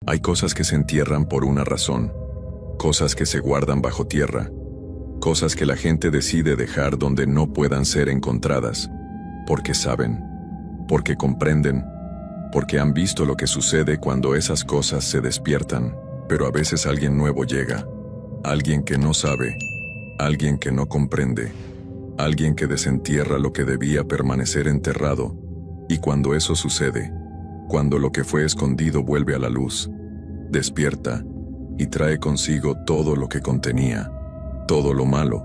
Hay cosas que se entierran por una razón, cosas que se guardan bajo tierra, cosas que la gente decide dejar donde no puedan ser encontradas, porque saben, porque comprenden, porque han visto lo que sucede cuando esas cosas se despiertan, pero a veces alguien nuevo llega, alguien que no sabe, alguien que no comprende, alguien que desentierra lo que debía permanecer enterrado, y cuando eso sucede, cuando lo que fue escondido vuelve a la luz, despierta y trae consigo todo lo que contenía, todo lo malo,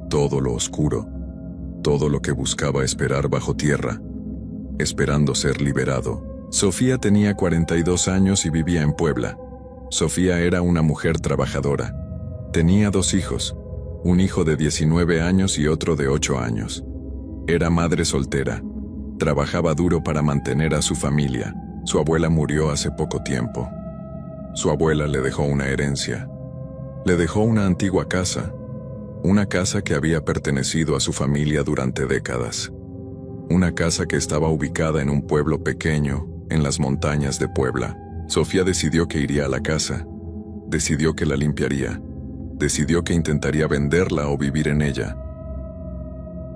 todo lo oscuro, todo lo que buscaba esperar bajo tierra, esperando ser liberado. Sofía tenía 42 años y vivía en Puebla. Sofía era una mujer trabajadora. Tenía 2 hijos, un hijo de 19 años y otro de 8 años. Era madre soltera. Trabajaba duro para mantener a su familia. Su abuela murió hace poco tiempo. Su abuela le dejó una herencia. Le dejó una antigua casa, una casa que había pertenecido a su familia durante décadas. Una casa que estaba ubicada en un pueblo pequeño, en las montañas de Puebla. Sofía decidió que iría a la casa. Decidió que la limpiaría. Decidió que intentaría venderla o vivir en ella.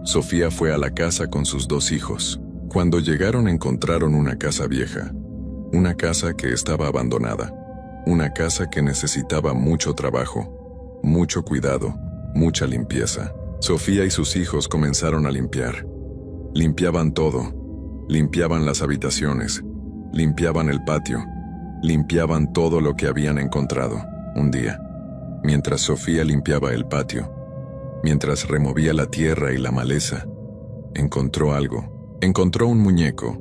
Sofía fue a la casa con sus 2 hijos. Cuando llegaron encontraron una casa vieja. Una casa que estaba abandonada. Una casa que necesitaba mucho trabajo, mucho cuidado, mucha limpieza. Sofía y sus hijos comenzaron a limpiar. Limpiaban todo. Limpiaban las habitaciones. Limpiaban el patio. Limpiaban todo lo que habían encontrado. Un día, mientras Sofía limpiaba el patio, mientras removía la tierra y la maleza, encontró algo. Encontró un muñeco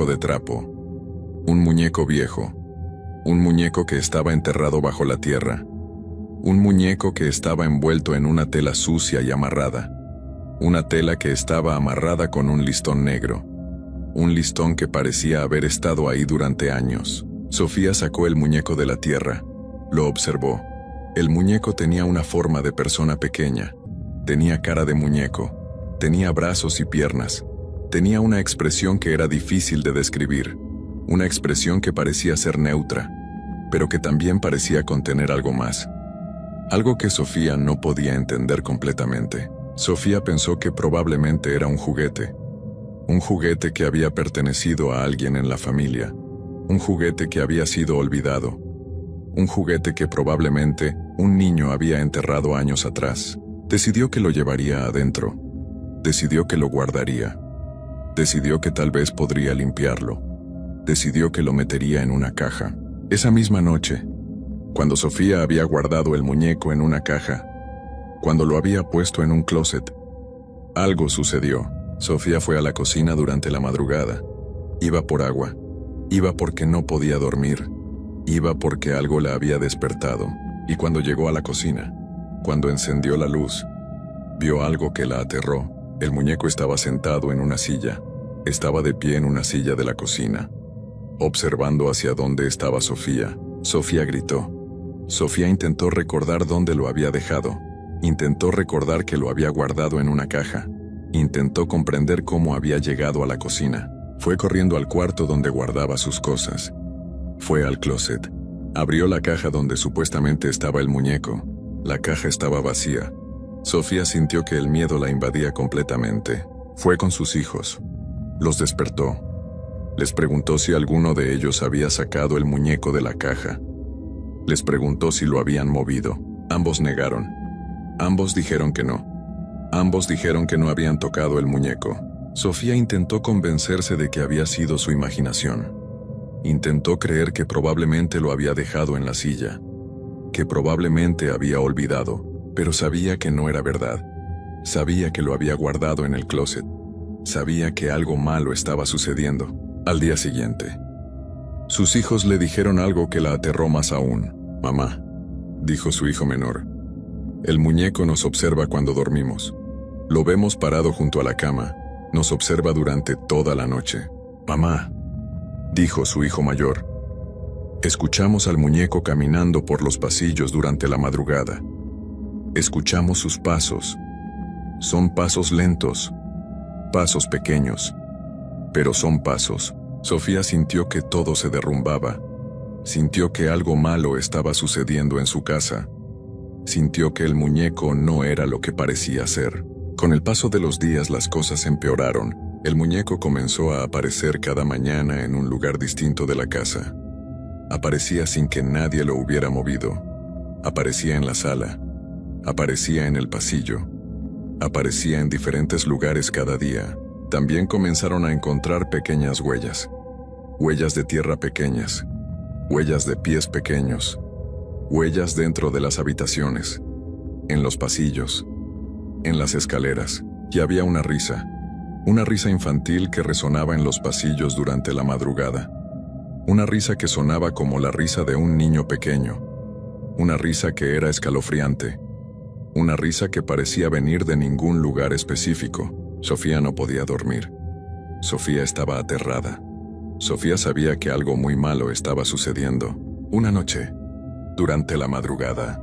de trapo, un muñeco viejo, un muñeco que estaba enterrado bajo la tierra, un muñeco que estaba envuelto en una tela sucia y amarrada, una tela que estaba amarrada con un listón negro, un listón que parecía haber estado ahí durante años. Sofía sacó el muñeco de la tierra, lo observó. El muñeco tenía una forma de persona pequeña, tenía cara de muñeco, tenía brazos y piernas, tenía una expresión que era difícil de describir, una expresión que parecía ser neutra, pero que también parecía contener algo más. Algo que Sofía no podía entender completamente. Sofía pensó que probablemente era un juguete que había pertenecido a alguien en la familia, un juguete que había sido olvidado, un juguete que probablemente un niño había enterrado años atrás. Decidió que lo llevaría adentro, decidió que lo guardaría, decidió que tal vez podría limpiarlo, decidió que lo metería en una caja. Esa misma noche, cuando Sofía había guardado el muñeco en una caja, cuando lo había puesto en un closet, algo sucedió. Sofía fue a la cocina durante la madrugada. Iba por agua. Iba porque no podía dormir. Iba porque algo la había despertado. Y cuando llegó a la cocina, cuando encendió la luz, vio algo que la aterró. El muñeco estaba sentado en una silla. Estaba de pie en una silla de la cocina, observando hacia dónde estaba Sofía. Sofía gritó. Sofía intentó recordar dónde lo había dejado. Intentó recordar que lo había guardado en una caja. Intentó comprender cómo había llegado a la cocina. Fue corriendo al cuarto donde guardaba sus cosas. Fue al closet. Abrió la caja donde supuestamente estaba el muñeco. La caja estaba vacía. Sofía sintió que el miedo la invadía completamente. Fue con sus hijos. Los despertó. Les preguntó si alguno de ellos había sacado el muñeco de la caja. Les preguntó si lo habían movido. Ambos negaron. Ambos dijeron que no. Ambos dijeron que no habían tocado el muñeco. Sofía intentó convencerse de que había sido su imaginación. Intentó creer que probablemente lo había dejado en la silla, que probablemente había olvidado, pero sabía que no era verdad. Sabía que lo había guardado en el closet. Sabía que algo malo estaba sucediendo. Al día siguiente, sus hijos le dijeron algo que la aterró más aún. «Mamá», dijo su hijo menor, «el muñeco nos observa cuando dormimos. Lo vemos parado junto a la cama. Nos observa durante toda la noche». «Mamá», dijo su hijo mayor, «escuchamos al muñeco caminando por los pasillos durante la madrugada. Escuchamos sus pasos. Son pasos lentos, pasos pequeños, pero son pasos». Sofía sintió que todo se derrumbaba. Sintió que algo malo estaba sucediendo en su casa. Sintió que el muñeco no era lo que parecía ser. Con el paso de los días las cosas empeoraron. El muñeco comenzó a aparecer cada mañana en un lugar distinto de la casa. Aparecía sin que nadie lo hubiera movido. Aparecía en la sala. Aparecía en el pasillo. Aparecía en diferentes lugares cada día. También comenzaron a encontrar pequeñas huellas. Huellas de tierra pequeñas. Huellas de pies pequeños. Huellas dentro de las habitaciones. En los pasillos. En las escaleras. Y había una risa. Una risa infantil que resonaba en los pasillos durante la madrugada. Una risa que sonaba como la risa de un niño pequeño. Una risa que era escalofriante. Una risa que parecía venir de ningún lugar específico. Sofía no podía dormir. Sofía estaba aterrada. Sofía sabía que algo muy malo estaba sucediendo. Una noche, durante la madrugada,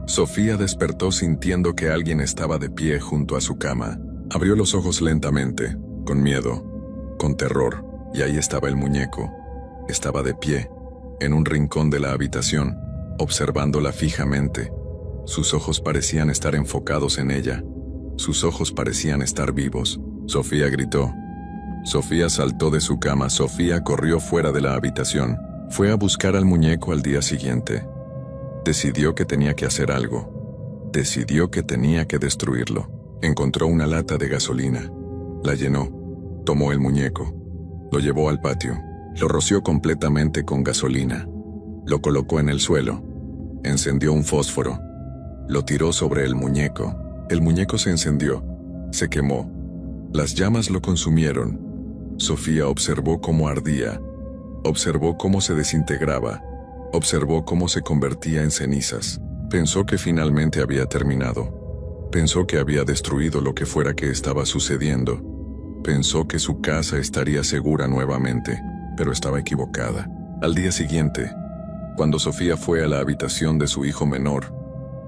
Sofía despertó sintiendo que alguien estaba de pie junto a su cama. Abrió los ojos lentamente, con miedo, con terror, y ahí estaba el muñeco. Estaba de pie, en un rincón de la habitación, observándola fijamente. Sus ojos parecían estar enfocados en ella. Sus ojos parecían estar vivos. Sofía gritó. Sofía saltó de su cama. Sofía corrió fuera de la habitación. Fue a buscar al muñeco al día siguiente. Decidió que tenía que hacer algo. Decidió que tenía que destruirlo. Encontró una lata de gasolina. La llenó. Tomó el muñeco. Lo llevó al patio. Lo roció completamente con gasolina. Lo colocó en el suelo. Encendió un fósforo. Lo tiró sobre el muñeco. El muñeco se encendió. Se quemó. Las llamas lo consumieron. Sofía observó cómo ardía. Observó cómo se desintegraba. Observó cómo se convertía en cenizas. Pensó que finalmente había terminado. Pensó que había destruido lo que fuera que estaba sucediendo. Pensó que su casa estaría segura nuevamente, pero estaba equivocada. Al día siguiente, cuando Sofía fue a la habitación de su hijo menor,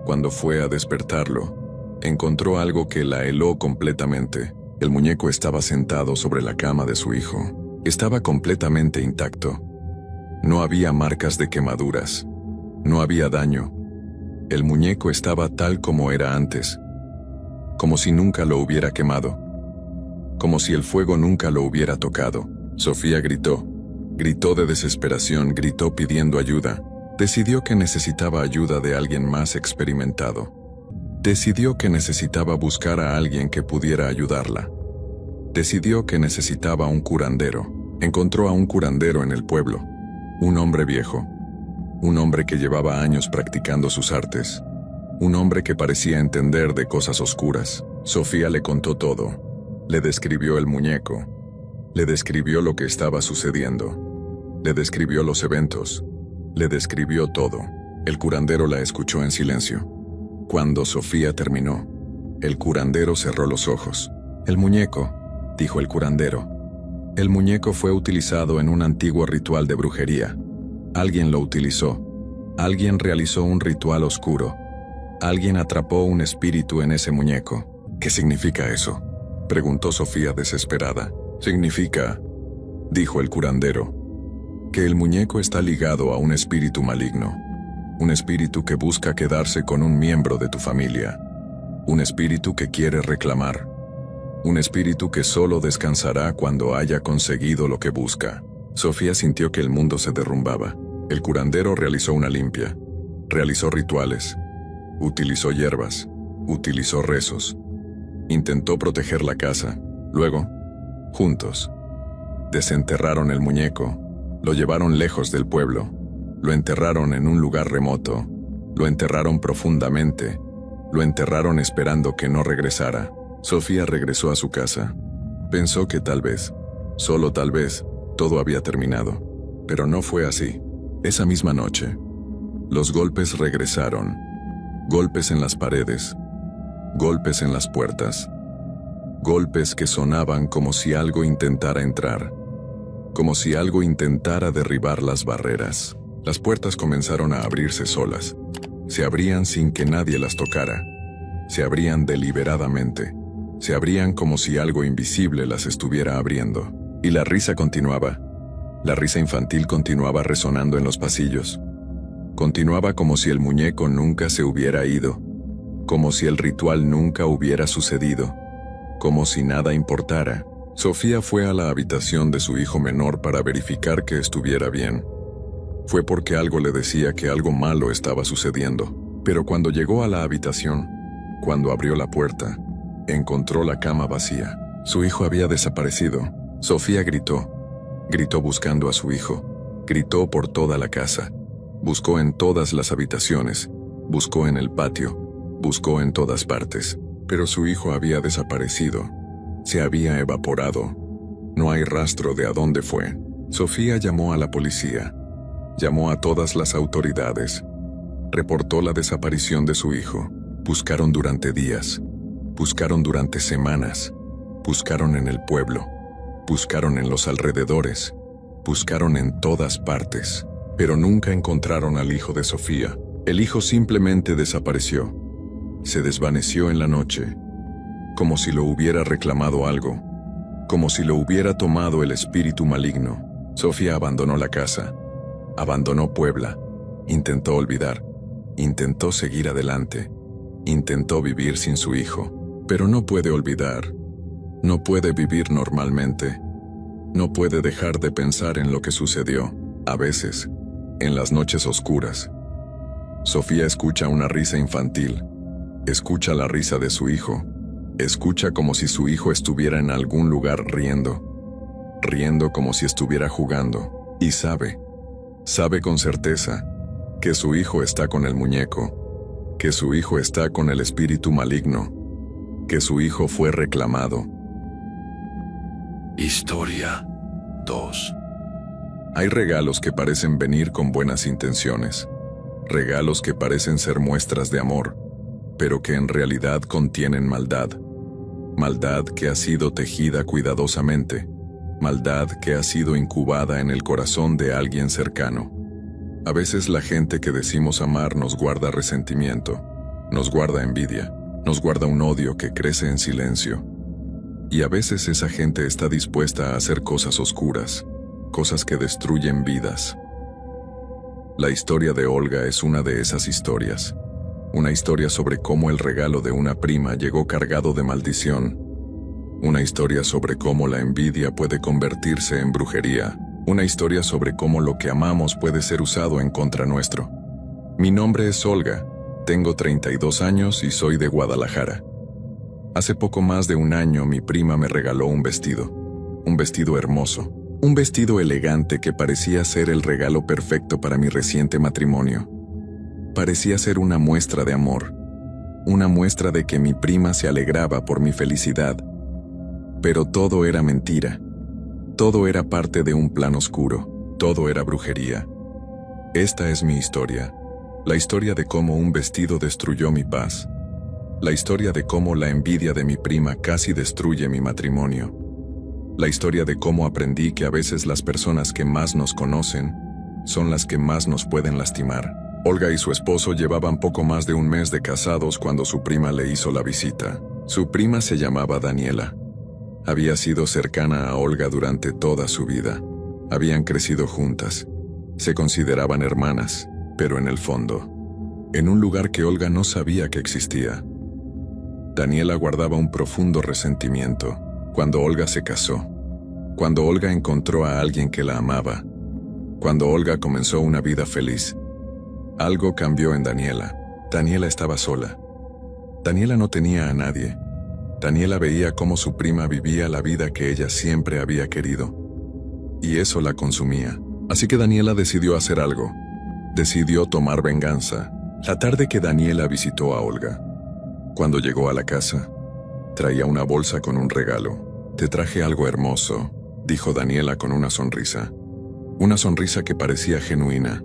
cuando fue a despertarlo, encontró algo que la heló completamente. El muñeco estaba sentado sobre la cama de su hijo. Estaba completamente intacto. No había marcas de quemaduras. No había daño. El muñeco estaba tal como era antes. Como si nunca lo hubiera quemado. Como si el fuego nunca lo hubiera tocado. Sofía gritó. Gritó de desesperación, gritó pidiendo ayuda. Decidió que necesitaba ayuda de alguien más experimentado. Decidió que necesitaba buscar a alguien que pudiera ayudarla. Decidió que necesitaba un curandero. Encontró a un curandero en el pueblo. Un hombre viejo. Un hombre que llevaba años practicando sus artes. Un hombre que parecía entender de cosas oscuras. Sofía le contó todo. Le describió el muñeco. Le describió lo que estaba sucediendo. Le describió los eventos. Le describió todo. El curandero la escuchó en silencio. Cuando Sofía terminó, el curandero cerró los ojos. El muñeco, dijo el curandero. El muñeco fue utilizado en un antiguo ritual de brujería. Alguien lo utilizó. Alguien realizó un ritual oscuro. Alguien atrapó un espíritu en ese muñeco. ¿Qué significa eso?, preguntó Sofía desesperada. Significa, dijo el curandero, que el muñeco está ligado a un espíritu maligno. Un espíritu que busca quedarse con un miembro de tu familia. Un espíritu que quiere reclamar. Un espíritu que solo descansará cuando haya conseguido lo que busca. Sofía sintió que el mundo se derrumbaba. El curandero realizó una limpia. Realizó rituales. Utilizó hierbas. Utilizó rezos. Intentó proteger la casa. Luego, juntos, desenterraron el muñeco. Lo llevaron lejos del pueblo. Lo enterraron en un lugar remoto. Lo enterraron profundamente. Lo enterraron esperando que no regresara. Sofía regresó a su casa. Pensó que tal vez, solo tal vez, todo había terminado. Pero no fue así. Esa misma noche, los golpes regresaron. Golpes en las paredes. Golpes en las puertas. Golpes que sonaban como si algo intentara entrar. Como si algo intentara derribar las barreras. Las puertas comenzaron a abrirse solas. Se abrían sin que nadie las tocara. Se abrían deliberadamente. Se abrían como si algo invisible las estuviera abriendo. Y la risa continuaba. La risa infantil continuaba resonando en los pasillos. Continuaba como si el muñeco nunca se hubiera ido, como si el ritual nunca hubiera sucedido, como si nada importara. Sofía fue a la habitación de su hijo menor para verificar que estuviera bien. Fue porque algo le decía que algo malo estaba sucediendo. Pero cuando llegó a la habitación, cuando abrió la puerta, encontró la cama vacía. Su hijo había desaparecido. Sofía gritó. Gritó buscando a su hijo. Gritó por toda la casa. Buscó en todas las habitaciones. Buscó en el patio. Buscó en todas partes. Pero su hijo había desaparecido. Se había evaporado. No hay rastro de a dónde fue. Sofía llamó a la policía. Llamó a todas las autoridades. Reportó la desaparición de su hijo. Buscaron durante días. Buscaron durante semanas. Buscaron en el pueblo. Buscaron en los alrededores. Buscaron en todas partes. Pero nunca encontraron al hijo de Sofía. El hijo simplemente desapareció. Se desvaneció en la noche. Como si lo hubiera reclamado algo. Como si lo hubiera tomado el espíritu maligno. Sofía abandonó la casa. Abandonó Puebla. Intentó olvidar. Intentó seguir adelante. Intentó vivir sin su hijo. Pero no puede olvidar. No puede vivir normalmente. No puede dejar de pensar en lo que sucedió. A veces, en las noches oscuras, Sofía escucha una risa infantil. Escucha la risa de su hijo. Escucha como si su hijo estuviera en algún lugar riendo. Riendo como si estuviera jugando. Y sabe con certeza, que su hijo está con el muñeco, que su hijo está con el espíritu maligno, que su hijo fue reclamado. Historia 2. Hay regalos que parecen venir con buenas intenciones, regalos que parecen ser muestras de amor, pero que en realidad contienen maldad. Maldad que ha sido tejida cuidadosamente, maldad que ha sido incubada en el corazón de alguien cercano. A veces la gente que decimos amar nos guarda resentimiento, nos guarda envidia, nos guarda un odio que crece en silencio. Y a veces esa gente está dispuesta a hacer cosas oscuras, cosas que destruyen vidas. La historia de Olga es una de esas historias. Una historia sobre cómo el regalo de una prima llegó cargado de maldición. Una historia sobre cómo la envidia puede convertirse en brujería. Una historia sobre cómo lo que amamos puede ser usado en contra nuestro. Mi nombre es Olga, tengo 32 años y soy de Guadalajara. Hace poco más de un año mi prima me regaló un vestido hermoso, un vestido elegante que parecía ser el regalo perfecto para mi reciente matrimonio. Parecía ser una muestra de amor, una muestra de que mi prima se alegraba por mi felicidad. Pero todo era mentira. Todo era parte de un plan oscuro, todo era brujería. Esta es mi historia, la historia de cómo un vestido destruyó mi paz, la historia de cómo la envidia de mi prima casi destruye mi matrimonio, la historia de cómo aprendí que a veces las personas que más nos conocen son las que más nos pueden lastimar. Olga y su esposo llevaban poco más de un mes de casados cuando su prima le hizo la visita. Su prima se llamaba Daniela. Había sido cercana a Olga durante toda su vida. Habían crecido juntas. Se consideraban hermanas, pero en el fondo, en un lugar que Olga no sabía que existía. Daniela guardaba un profundo resentimiento cuando Olga se casó, cuando Olga encontró a alguien que la amaba, cuando Olga comenzó una vida feliz. Algo cambió en Daniela. Daniela estaba sola. Daniela no tenía a nadie. Daniela veía cómo su prima vivía la vida que ella siempre había querido. Y eso la consumía. Así que Daniela decidió hacer algo. Decidió tomar venganza. La tarde que Daniela visitó a Olga. Cuando llegó a la casa, traía una bolsa con un regalo. «Te traje algo hermoso», dijo Daniela con una sonrisa. Una sonrisa que parecía genuina,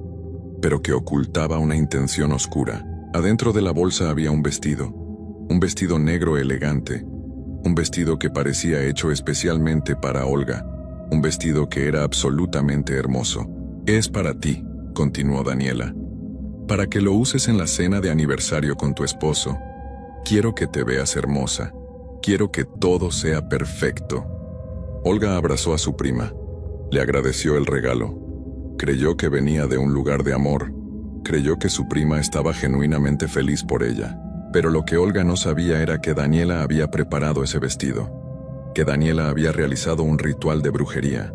pero que ocultaba una intención oscura. Adentro de la bolsa había un vestido negro elegante, un vestido que parecía hecho especialmente para Olga, un vestido que era absolutamente hermoso. «Es para ti», continuó Daniela, «para que lo uses en la cena de aniversario con tu esposo. Quiero que te veas hermosa, quiero que todo sea perfecto». Olga abrazó a su prima. Le agradeció el regalo. Creyó que venía de un lugar de amor. Creyó que su prima estaba genuinamente feliz por ella. Pero lo que Olga no sabía era que Daniela había preparado ese vestido. Que Daniela había realizado un ritual de brujería.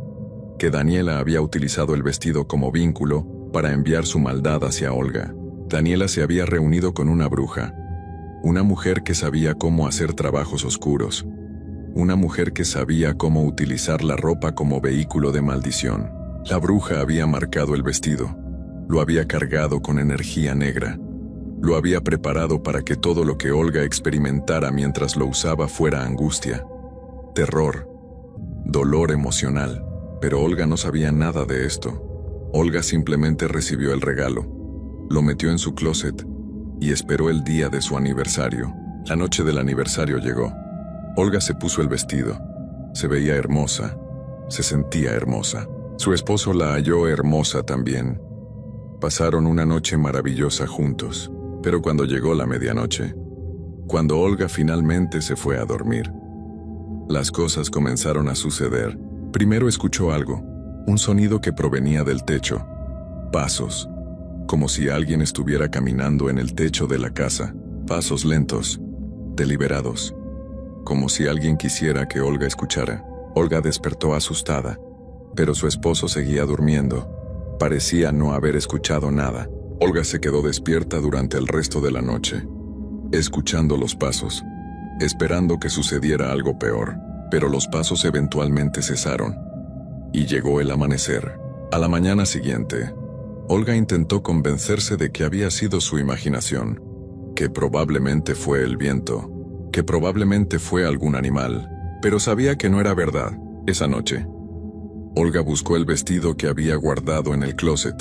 Que Daniela había utilizado el vestido como vínculo para enviar su maldad hacia Olga. Daniela se había reunido con una bruja. Una mujer que sabía cómo hacer trabajos oscuros. Una mujer que sabía cómo utilizar la ropa como vehículo de maldición. La bruja había marcado el vestido. Lo había cargado con energía negra. Lo había preparado para que todo lo que Olga experimentara mientras lo usaba fuera angustia, terror, dolor emocional. Pero Olga no sabía nada de esto. Olga simplemente recibió el regalo, lo metió en su closet y esperó el día de su aniversario. La noche del aniversario llegó. Olga se puso el vestido. Se veía hermosa. Se sentía hermosa. Su esposo la halló hermosa también. Pasaron una noche maravillosa juntos. Pero cuando llegó la medianoche, cuando Olga finalmente se fue a dormir, las cosas comenzaron a suceder. Primero escuchó algo, un sonido que provenía del techo. Pasos, como si alguien estuviera caminando en el techo de la casa. Pasos lentos, deliberados, como si alguien quisiera que Olga escuchara. Olga despertó asustada, pero su esposo seguía durmiendo. Parecía no haber escuchado nada. Olga se quedó despierta durante el resto de la noche, escuchando los pasos, esperando que sucediera algo peor. Pero los pasos eventualmente cesaron, y llegó el amanecer. A la mañana siguiente, Olga intentó convencerse de que había sido su imaginación, que probablemente fue el viento, que probablemente fue algún animal, pero sabía que no era verdad. Esa noche, Olga buscó el vestido que había guardado en el closet,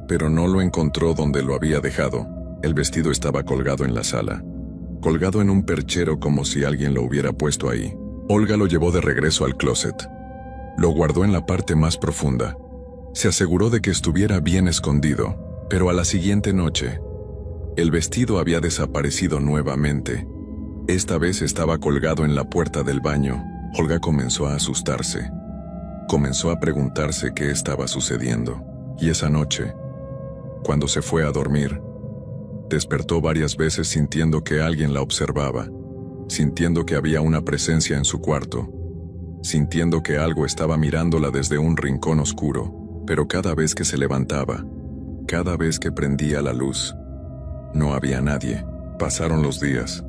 pero no lo encontró donde lo había dejado. El vestido estaba colgado en la sala, colgado en un perchero como si alguien lo hubiera puesto ahí. Olga lo llevó de regreso al closet. Lo guardó en la parte más profunda. Se aseguró de que estuviera bien escondido, pero a la siguiente noche, el vestido había desaparecido nuevamente. Esta vez estaba colgado en la puerta del baño. Olga comenzó a asustarse. Comenzó a preguntarse qué estaba sucediendo. Y esa noche, cuando se fue a dormir, despertó varias veces sintiendo que alguien la observaba, sintiendo que había una presencia en su cuarto, sintiendo que algo estaba mirándola desde un rincón oscuro. Pero cada vez que se levantaba, cada vez que prendía la luz, no había nadie. Pasaron los días,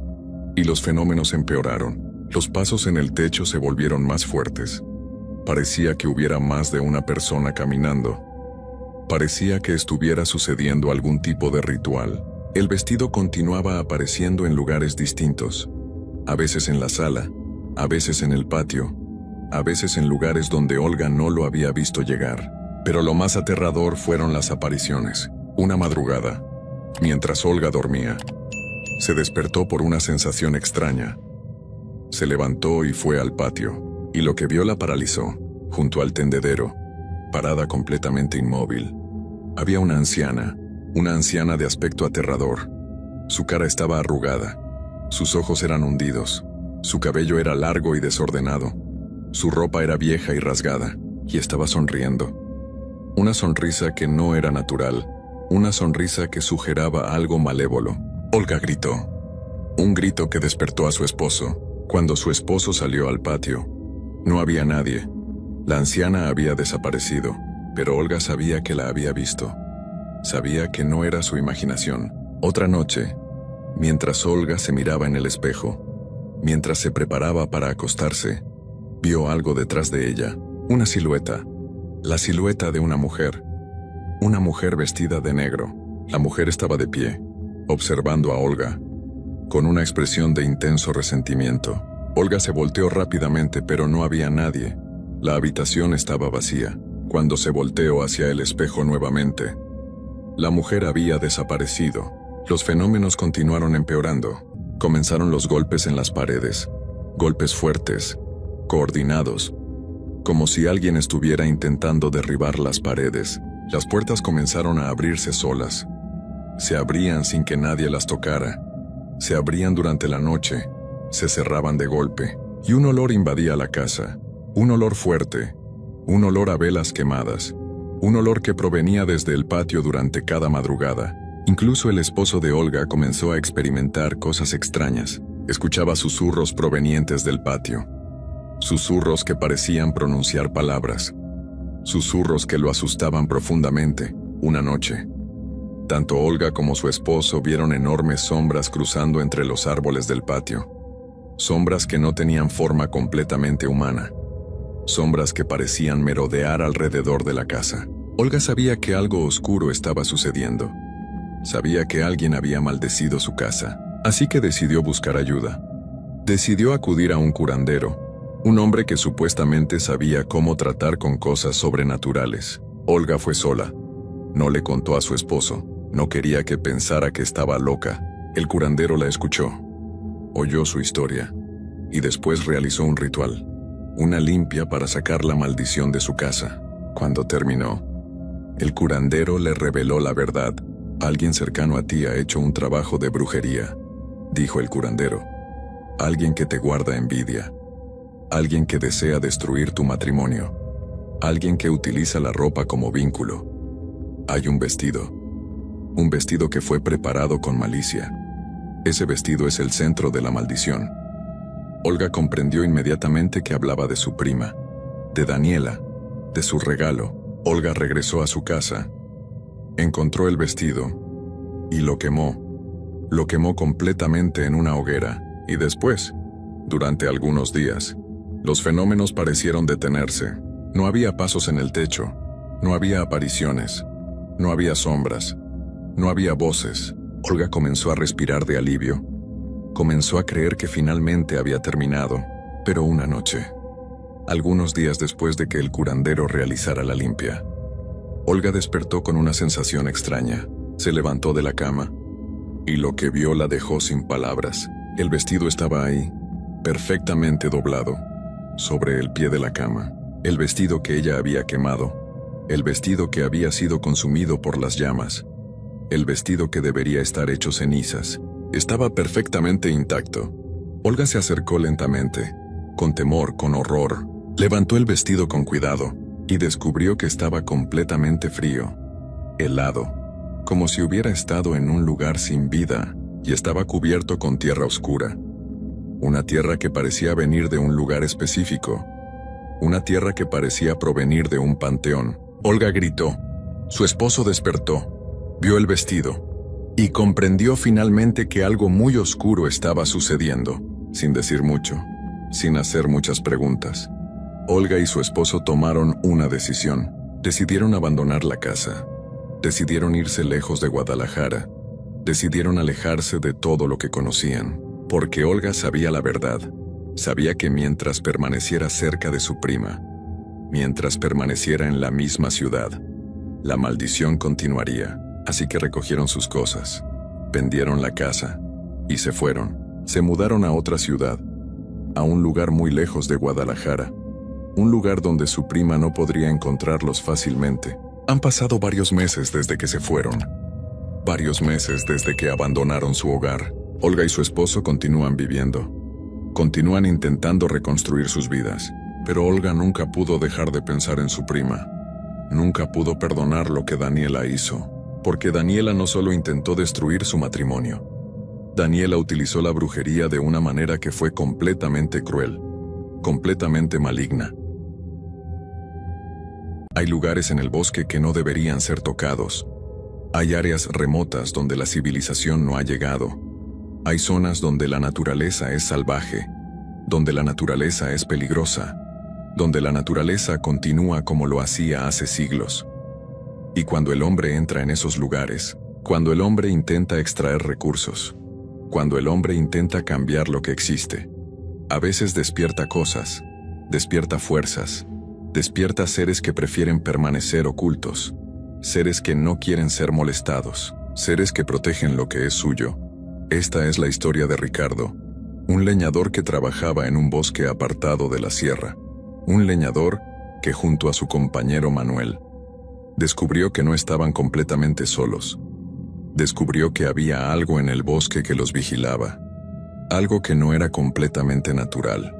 y los fenómenos empeoraron. Los pasos en el techo se volvieron más fuertes. Parecía que hubiera más de una persona caminando. Parecía que estuviera sucediendo algún tipo de ritual. El vestido continuaba apareciendo en lugares distintos. A veces en la sala, a veces en el patio, a veces en lugares donde Olga no lo había visto llegar. Pero lo más aterrador fueron las apariciones. Una madrugada, mientras Olga dormía, se despertó por una sensación extraña. Se levantó y fue al patio, y lo que vio la paralizó. Junto al tendedero, parada completamente inmóvil, había una anciana de aspecto aterrador. Su cara estaba arrugada. Sus ojos eran hundidos, su cabello era largo y desordenado, su ropa era vieja y rasgada, y estaba sonriendo. Una sonrisa que no era natural, una sonrisa que sugeraba algo malévolo. Olga gritó. Un grito que despertó a su esposo. Cuando su esposo salió al patio, no había nadie. La anciana había desaparecido, pero Olga sabía que la había visto. Sabía que no era su imaginación. Otra noche, mientras Olga se miraba en el espejo, mientras se preparaba para acostarse, vio algo detrás de ella, una silueta, la silueta de una mujer vestida de negro. La mujer estaba de pie, observando a Olga, con una expresión de intenso resentimiento. Olga se volteó rápidamente, pero no había nadie. La habitación estaba vacía. Cuando se volteó hacia el espejo nuevamente, la mujer había desaparecido. Los fenómenos continuaron empeorando. Comenzaron los golpes en las paredes, golpes fuertes, coordinados, como si alguien estuviera intentando derribar las paredes. Las puertas comenzaron a abrirse solas. Se abrían sin que nadie las tocara. Se abrían durante la noche, se cerraban de golpe, y un olor invadía la casa. Un olor fuerte, un olor a velas quemadas, un olor que provenía desde el patio durante cada madrugada. Incluso el esposo de Olga comenzó a experimentar cosas extrañas. Escuchaba susurros provenientes del patio, susurros que parecían pronunciar palabras, susurros que lo asustaban profundamente. Una noche, tanto Olga como su esposo vieron enormes sombras cruzando entre los árboles del patio. Sombras que no tenían forma completamente humana. Sombras que parecían merodear alrededor de la casa. Olga sabía que algo oscuro estaba sucediendo. Sabía que alguien había maldecido su casa, así que decidió buscar ayuda. Decidió acudir a un curandero, un hombre que supuestamente sabía cómo tratar con cosas sobrenaturales. Olga fue sola. No le contó a su esposo. No quería que pensara que estaba loca. El curandero la escuchó. Oyó su historia. Y después realizó un ritual. Una limpia para sacar la maldición de su casa. Cuando terminó, el curandero le reveló la verdad. Alguien cercano a ti ha hecho un trabajo de brujería, dijo el curandero. Alguien que te guarda envidia. Alguien que desea destruir tu matrimonio. Alguien que utiliza la ropa como vínculo. Hay un vestido que fue preparado con malicia. Ese vestido es el centro de la maldición. Olga comprendió inmediatamente que hablaba de su prima, de Daniela, de su regalo. Olga regresó a su casa, encontró el vestido y lo quemó. Lo quemó completamente en una hoguera y después, durante algunos días, los fenómenos parecieron detenerse. No había pasos en el techo, no había apariciones, no había sombras, no había voces. Olga comenzó a respirar de alivio. Comenzó a creer que finalmente había terminado, pero una noche, algunos días después de que el curandero realizara la limpia, Olga despertó con una sensación extraña. Se levantó de la cama, y lo que vio la dejó sin palabras. El vestido estaba ahí, perfectamente doblado, sobre el pie de la cama. El vestido que ella había quemado, el vestido que había sido consumido por las llamas, el vestido que debería estar hecho cenizas, estaba perfectamente intacto. Olga se acercó lentamente, con temor, con horror. Levantó el vestido con cuidado, y descubrió que estaba completamente frío, helado, como si hubiera estado en un lugar sin vida, y estaba cubierto con tierra oscura. Una tierra que parecía venir de un lugar específico, una tierra que parecía provenir de un panteón. Olga gritó. Su esposo despertó, vio el vestido, y comprendió finalmente que algo muy oscuro estaba sucediendo, sin decir mucho, sin hacer muchas preguntas. Olga y su esposo tomaron una decisión. Decidieron abandonar la casa. Decidieron irse lejos de Guadalajara. Decidieron alejarse de todo lo que conocían, porque Olga sabía la verdad. Sabía que mientras permaneciera cerca de su prima, mientras permaneciera en la misma ciudad, la maldición continuaría. Así que recogieron sus cosas, vendieron la casa y se fueron. Se mudaron a otra ciudad, a un lugar muy lejos de Guadalajara, un lugar donde su prima no podría encontrarlos fácilmente. Han pasado varios meses desde que se fueron, varios meses desde que abandonaron su hogar. Olga y su esposo continúan viviendo, continúan intentando reconstruir sus vidas, pero Olga nunca pudo dejar de pensar en su prima. Nunca pudo perdonar lo que Daniela hizo. Porque Daniela no solo intentó destruir su matrimonio. Daniela utilizó la brujería de una manera que fue completamente cruel, completamente maligna. Hay lugares en el bosque que no deberían ser tocados. Hay áreas remotas donde la civilización no ha llegado. Hay zonas donde la naturaleza es salvaje, donde la naturaleza es peligrosa, donde la naturaleza continúa como lo hacía hace siglos. Y cuando el hombre entra en esos lugares, cuando el hombre intenta extraer recursos, cuando el hombre intenta cambiar lo que existe, a veces despierta cosas, despierta fuerzas, despierta seres que prefieren permanecer ocultos, seres que no quieren ser molestados, seres que protegen lo que es suyo. Esta es la historia de Ricardo, un leñador que trabajaba en un bosque apartado de la sierra, un leñador que junto a su compañero Manuel, descubrió que no estaban completamente solos. Descubrió que había algo en el bosque que los vigilaba. Algo que no era completamente natural.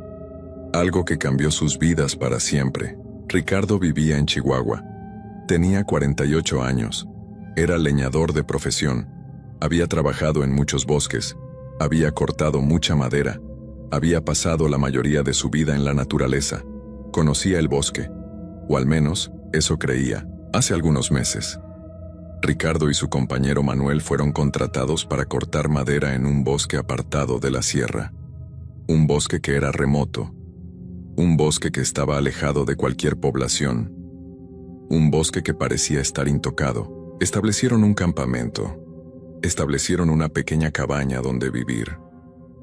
Algo que cambió sus vidas para siempre. Ricardo vivía en Chihuahua. Tenía 48 años. Era leñador de profesión. Había trabajado en muchos bosques. Había cortado mucha madera. Había pasado la mayoría de su vida en la naturaleza. Conocía el bosque. O al menos, eso creía, hace algunos meses. Ricardo y su compañero Manuel fueron contratados para cortar madera en un bosque apartado de la sierra. Un bosque que era remoto. Un bosque que estaba alejado de cualquier población. Un bosque que parecía estar intocado. Establecieron un campamento. Establecieron una pequeña cabaña donde vivir.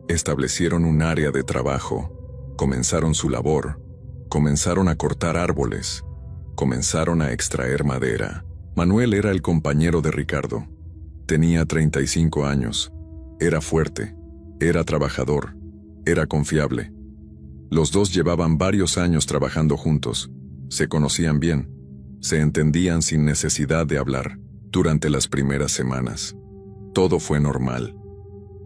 Establecieron un área de trabajo. Comenzaron su labor. Comenzaron a cortar árboles. Comenzaron a extraer madera. Manuel era el compañero de Ricardo. Tenía 35 años. Era fuerte. Era trabajador. Era confiable. Los dos llevaban varios años trabajando juntos. Se conocían bien. Se entendían sin necesidad de hablar. Durante las primeras semanas, todo fue normal.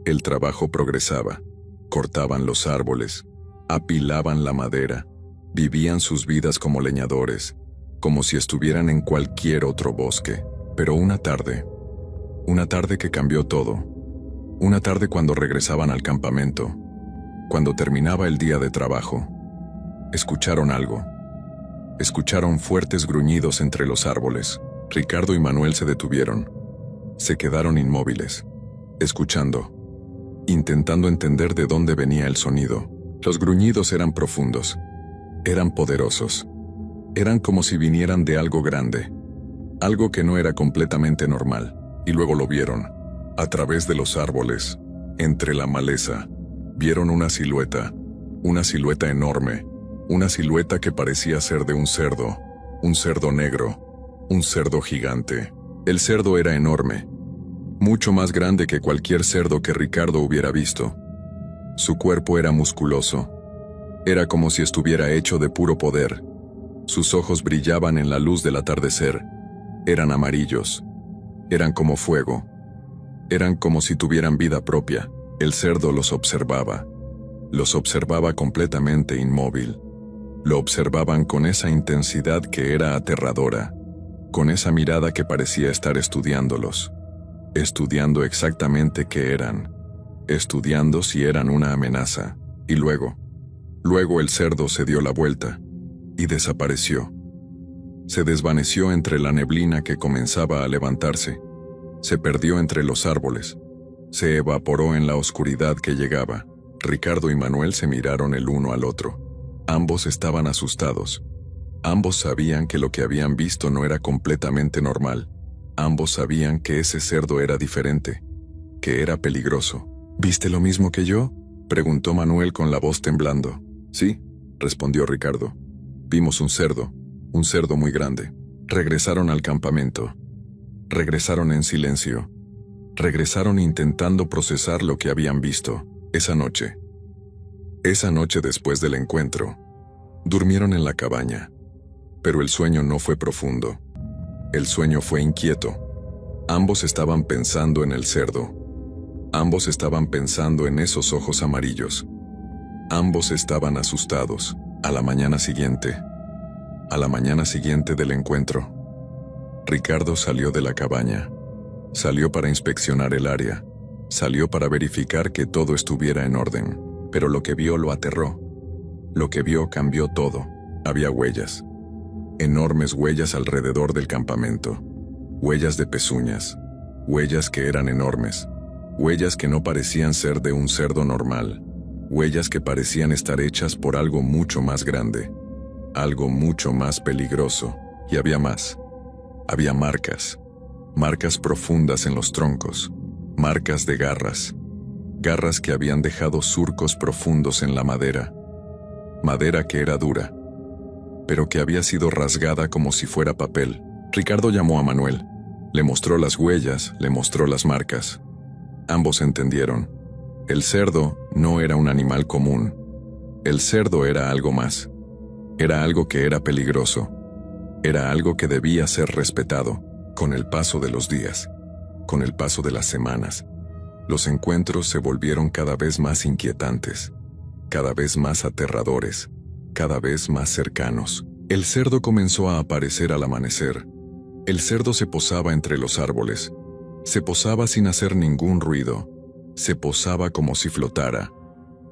El trabajo progresaba. Cortaban los árboles. Apilaban la madera. Vivían sus vidas como leñadores, como si estuvieran en cualquier otro bosque. Pero una tarde que cambió todo. Una tarde cuando regresaban al campamento, cuando terminaba el día de trabajo, escucharon algo. Escucharon fuertes gruñidos entre los árboles. Ricardo y Manuel se detuvieron. Se quedaron inmóviles, escuchando, intentando entender de dónde venía el sonido. Los gruñidos eran profundos, eran poderosos. Eran como si vinieran de algo grande, algo que no era completamente normal. Y luego lo vieron. A través de los árboles, entre la maleza, vieron una silueta enorme, una silueta que parecía ser de un cerdo negro, un cerdo gigante. El cerdo era enorme, mucho más grande que cualquier cerdo que Ricardo hubiera visto. Su cuerpo era musculoso. Era como si estuviera hecho de puro poder. Sus ojos brillaban en la luz del atardecer. Eran amarillos. Eran como fuego. Eran como si tuvieran vida propia. El cerdo los observaba. Los observaba completamente inmóvil. Lo observaban con esa intensidad que era aterradora, con esa mirada que parecía estar estudiándolos, estudiando exactamente qué eran, estudiando si eran una amenaza. Y luego el cerdo se dio la vuelta y desapareció. Se desvaneció entre la neblina que comenzaba a levantarse. Se perdió entre los árboles. Se evaporó en la oscuridad que llegaba. Ricardo y Manuel se miraron el uno al otro. Ambos estaban asustados. Ambos sabían que lo que habían visto no era completamente normal. Ambos sabían que ese cerdo era diferente, que era peligroso. ¿Viste lo mismo que yo?, preguntó Manuel con la voz temblando. Sí, respondió Ricardo. Vimos un cerdo muy grande. Regresaron al campamento. Regresaron en silencio. Regresaron intentando procesar lo que habían visto. Esa noche después del encuentro, durmieron en la cabaña. Pero el sueño no fue profundo. El sueño fue inquieto. Ambos estaban pensando en el cerdo. Ambos estaban pensando en esos ojos amarillos. Ambos estaban asustados. A la mañana siguiente del encuentro, Ricardo salió de la cabaña. Salió para inspeccionar el área. Salió para verificar que todo estuviera en orden. Pero lo que vio lo aterró. Lo que vio cambió todo. Había huellas. Enormes huellas alrededor del campamento. Huellas de pezuñas. Huellas que eran enormes. Huellas que no parecían ser de un cerdo normal. Huellas que parecían estar hechas por algo mucho más grande. Algo mucho más peligroso. Y había más. Había marcas. Marcas profundas en los troncos. Marcas de garras. Garras que habían dejado surcos profundos en la madera. Madera que era dura, pero que había sido rasgada como si fuera papel. Ricardo llamó a Manuel. Le mostró las huellas, le mostró las marcas. Ambos entendieron. El cerdo no era un animal común. El cerdo era algo más. Era algo que era peligroso. Era algo que debía ser respetado. Con el paso de los días, con el paso de las semanas, los encuentros se volvieron cada vez más inquietantes, cada vez más aterradores, cada vez más cercanos. El cerdo comenzó a aparecer al amanecer. El cerdo se posaba entre los árboles. Se posaba sin hacer ningún ruido. Se posaba como si flotara,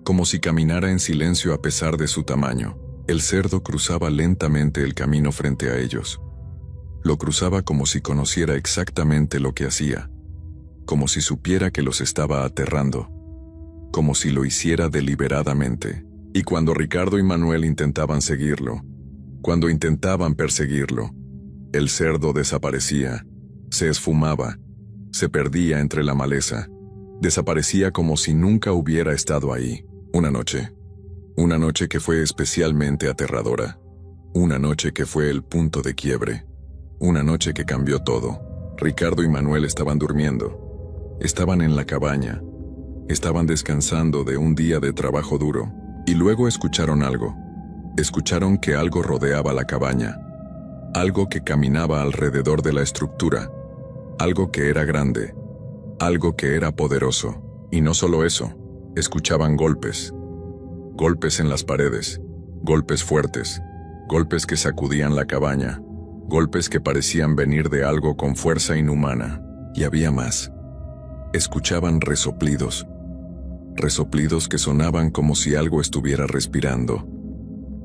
como si caminara en silencio a pesar de su tamaño. El cerdo cruzaba lentamente el camino frente a ellos. Lo cruzaba como si conociera exactamente lo que hacía, como si supiera que los estaba aterrando, como si lo hiciera deliberadamente. Y cuando Ricardo y Manuel intentaban seguirlo, cuando intentaban perseguirlo, el cerdo desaparecía, se esfumaba, se perdía entre la maleza, desaparecía como si nunca hubiera estado ahí. Una noche que fue especialmente aterradora, una noche que fue el punto de quiebre, una noche que cambió todo. Ricardo y Manuel estaban durmiendo, estaban en la cabaña, estaban descansando de un día de trabajo duro, y luego escucharon algo. Escucharon que algo rodeaba la cabaña, algo que caminaba alrededor de la estructura, algo que era grande, algo que era poderoso. Y no solo eso, escuchaban golpes. Golpes en las paredes, golpes fuertes, golpes que sacudían la cabaña, golpes que parecían venir de algo con fuerza inhumana. Y había más. Escuchaban resoplidos. Resoplidos que sonaban como si algo estuviera respirando.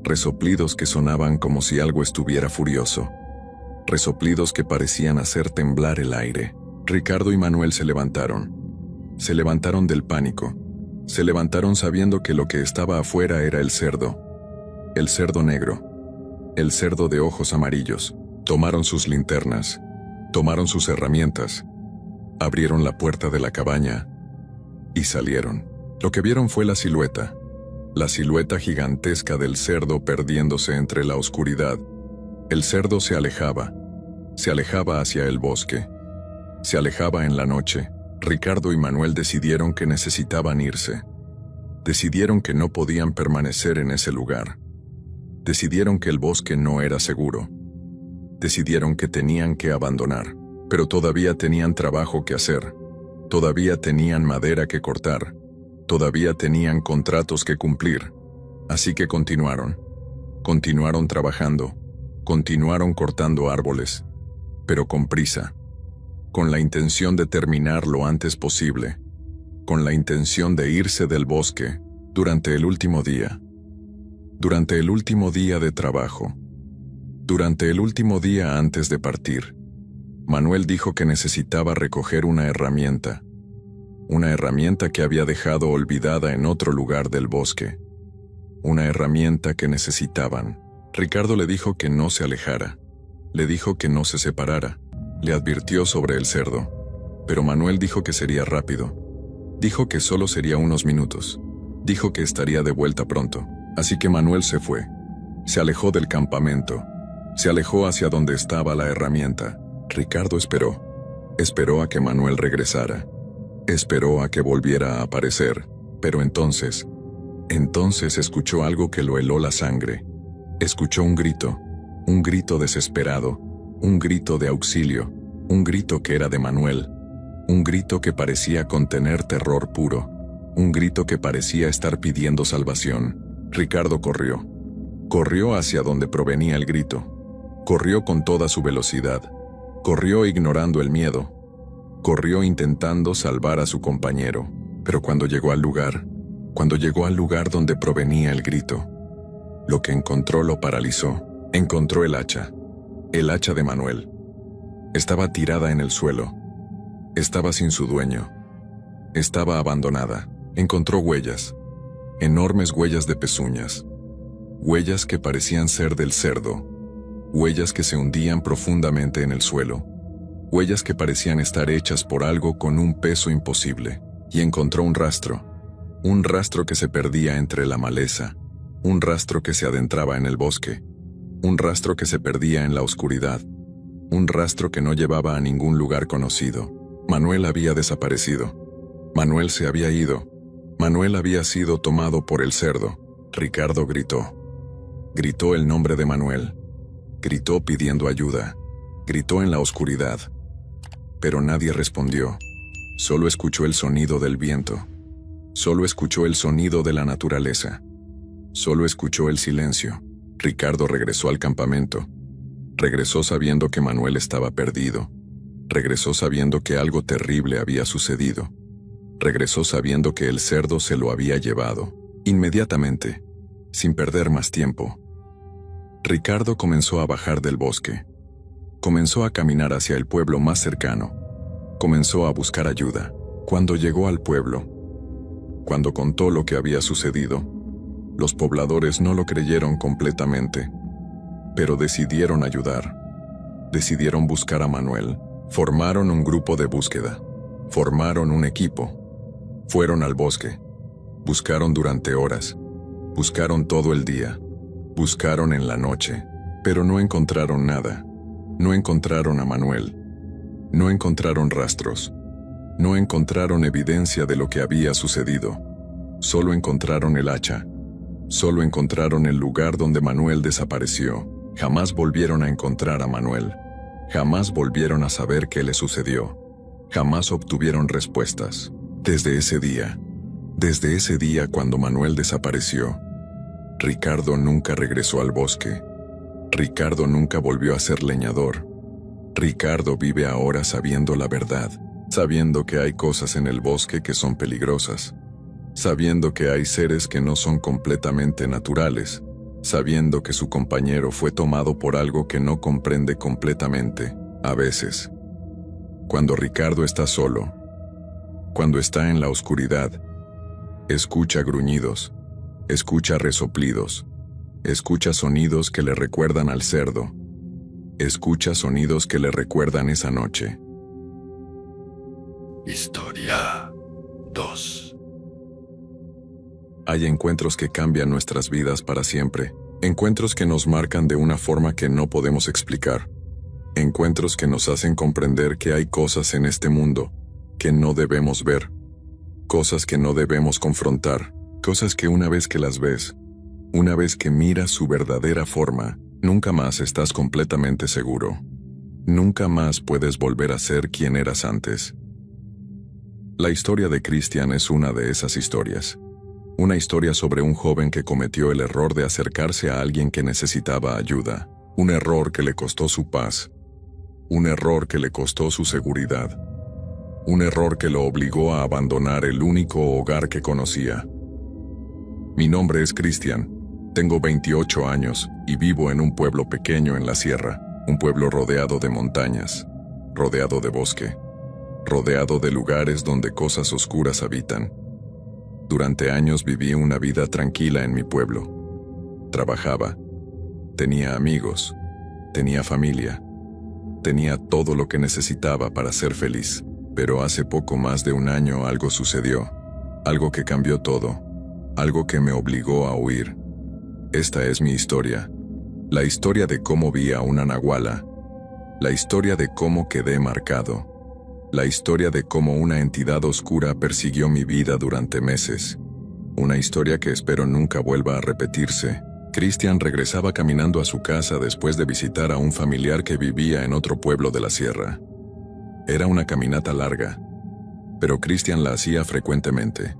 Resoplidos que sonaban como si algo estuviera furioso. Resoplidos que parecían hacer temblar el aire. Ricardo y Manuel se levantaron. Se levantaron del pánico. Se levantaron sabiendo que lo que estaba afuera era el cerdo negro, el cerdo de ojos amarillos. Tomaron sus linternas, tomaron sus herramientas, abrieron la puerta de la cabaña y salieron. Lo que vieron fue la silueta gigantesca del cerdo perdiéndose entre la oscuridad. El cerdo se alejaba hacia el bosque, se alejaba en la noche. Ricardo y Manuel decidieron que necesitaban irse. Decidieron que no podían permanecer en ese lugar. Decidieron que el bosque no era seguro. Decidieron que tenían que abandonar, pero todavía tenían trabajo que hacer. Todavía tenían madera que cortar. Todavía tenían contratos que cumplir. Así que continuaron trabajando, continuaron cortando árboles, pero con prisa, con la intención de terminar lo antes posible, con la intención de irse del bosque durante el último día de trabajo, durante el último día antes de partir. Manuel dijo que necesitaba recoger una herramienta que había dejado olvidada en otro lugar del bosque, una herramienta que necesitaban. Ricardo le dijo que no se alejara, le dijo que no se separara, le advirtió sobre el cerdo, pero Manuel dijo que sería rápido, dijo que solo sería unos minutos, dijo que estaría de vuelta pronto. Así que Manuel se fue, se alejó del campamento, se alejó hacia donde estaba la herramienta. Ricardo esperó a que Manuel regresara, esperó a que volviera a aparecer, pero entonces escuchó algo que lo heló la sangre. Escuchó un grito desesperado, un grito de auxilio, un grito que era de Manuel, un grito que parecía contener terror puro, un grito que parecía estar pidiendo salvación. Ricardo corrió hacia donde provenía el grito, corrió con toda su velocidad, corrió ignorando el miedo, corrió intentando salvar a su compañero, pero cuando llegó al lugar donde provenía el grito, lo que encontró lo paralizó. Encontró el hacha de Manuel. Estaba tirada en el suelo, estaba sin su dueño, estaba abandonada. Encontró huellas, enormes huellas de pezuñas, huellas que parecían ser del cerdo, huellas que se hundían profundamente en el suelo, huellas que parecían estar hechas por algo con un peso imposible. Y encontró un rastro que se perdía entre la maleza, un rastro que se adentraba en el bosque, un rastro que se perdía en la oscuridad, un rastro que no llevaba a ningún lugar conocido. Manuel había desaparecido, Manuel se había ido, Manuel había sido tomado por el cerdo. Ricardo gritó el nombre de Manuel, gritó pidiendo ayuda, gritó en la oscuridad, pero nadie respondió. Solo escuchó el sonido del viento, solo escuchó el sonido de la naturaleza, solo escuchó el silencio. Ricardo regresó al campamento. Regresó sabiendo que Manuel estaba perdido. Regresó sabiendo que algo terrible había sucedido. Regresó sabiendo que el cerdo se lo había llevado. Inmediatamente, sin perder más tiempo, Ricardo comenzó a bajar del bosque. Comenzó a caminar hacia el pueblo más cercano. Comenzó a buscar ayuda. Cuando llegó al pueblo, cuando contó lo que había sucedido, los pobladores no lo creyeron completamente, pero decidieron ayudar. Decidieron buscar a Manuel. Formaron un grupo de búsqueda. Formaron un equipo. Fueron al bosque. Buscaron durante horas. Buscaron todo el día. Buscaron en la noche, pero no encontraron nada. No encontraron a Manuel. No encontraron rastros. No encontraron evidencia de lo que había sucedido. Solo encontraron el hacha. Solo encontraron el lugar donde Manuel desapareció. Jamás volvieron a encontrar a Manuel. Jamás volvieron a saber qué le sucedió. Jamás obtuvieron respuestas. Desde ese día cuando Manuel desapareció, Ricardo nunca regresó al bosque. Ricardo nunca volvió a ser leñador. Ricardo vive ahora sabiendo la verdad, sabiendo que hay cosas en el bosque que son peligrosas, sabiendo que hay seres que no son completamente naturales, sabiendo que su compañero fue tomado por algo que no comprende completamente. A veces, cuando Ricardo está solo, cuando está en la oscuridad, escucha gruñidos, escucha resoplidos, escucha sonidos que le recuerdan al cerdo, escucha sonidos que le recuerdan esa noche. Historia 2. Hay encuentros que cambian nuestras vidas para siempre, encuentros que nos marcan de una forma que no podemos explicar, encuentros que nos hacen comprender que hay cosas en este mundo que no debemos ver, cosas que no debemos confrontar, cosas que una vez que las ves, una vez que miras su verdadera forma, nunca más estás completamente seguro. Nunca más puedes volver a ser quien eras antes. La historia de Christian es una de esas historias. Una historia sobre un joven que cometió el error de acercarse a alguien que necesitaba ayuda. Un error que le costó su paz. Un error que le costó su seguridad. Un error que lo obligó a abandonar el único hogar que conocía. Mi nombre es Christian, tengo 28 años y vivo en un pueblo pequeño en la sierra, un pueblo rodeado de montañas, rodeado de bosque, rodeado de lugares donde cosas oscuras habitan. Durante años viví una vida tranquila en mi pueblo. Trabajaba, tenía amigos, tenía familia, tenía todo lo que necesitaba para ser feliz. Pero hace poco más de un año algo sucedió, algo que cambió todo, algo que me obligó a huir. Esta es mi historia, la historia de cómo vi a una nahuala, la historia de cómo quedé marcado, la historia de cómo una entidad oscura persiguió mi vida durante meses, una historia que espero nunca vuelva a repetirse. Christian regresaba caminando a su casa después de visitar a un familiar que vivía en otro pueblo de la sierra. Era una caminata larga, pero Christian la hacía frecuentemente.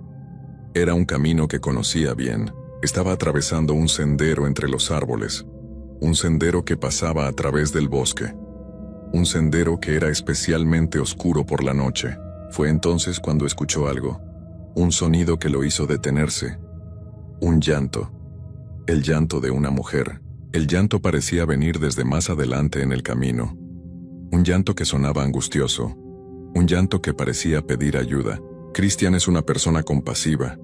Era un camino que conocía bien. Estaba atravesando un sendero entre los árboles, un sendero que pasaba a través del bosque, un sendero que era especialmente oscuro por la noche. Fue entonces cuando escuchó algo, un sonido que lo hizo detenerse, un llanto, el llanto de una mujer. El llanto parecía venir desde más adelante en el camino. Un llanto que sonaba angustioso, un llanto que parecía pedir ayuda. Christian es una persona compasiva.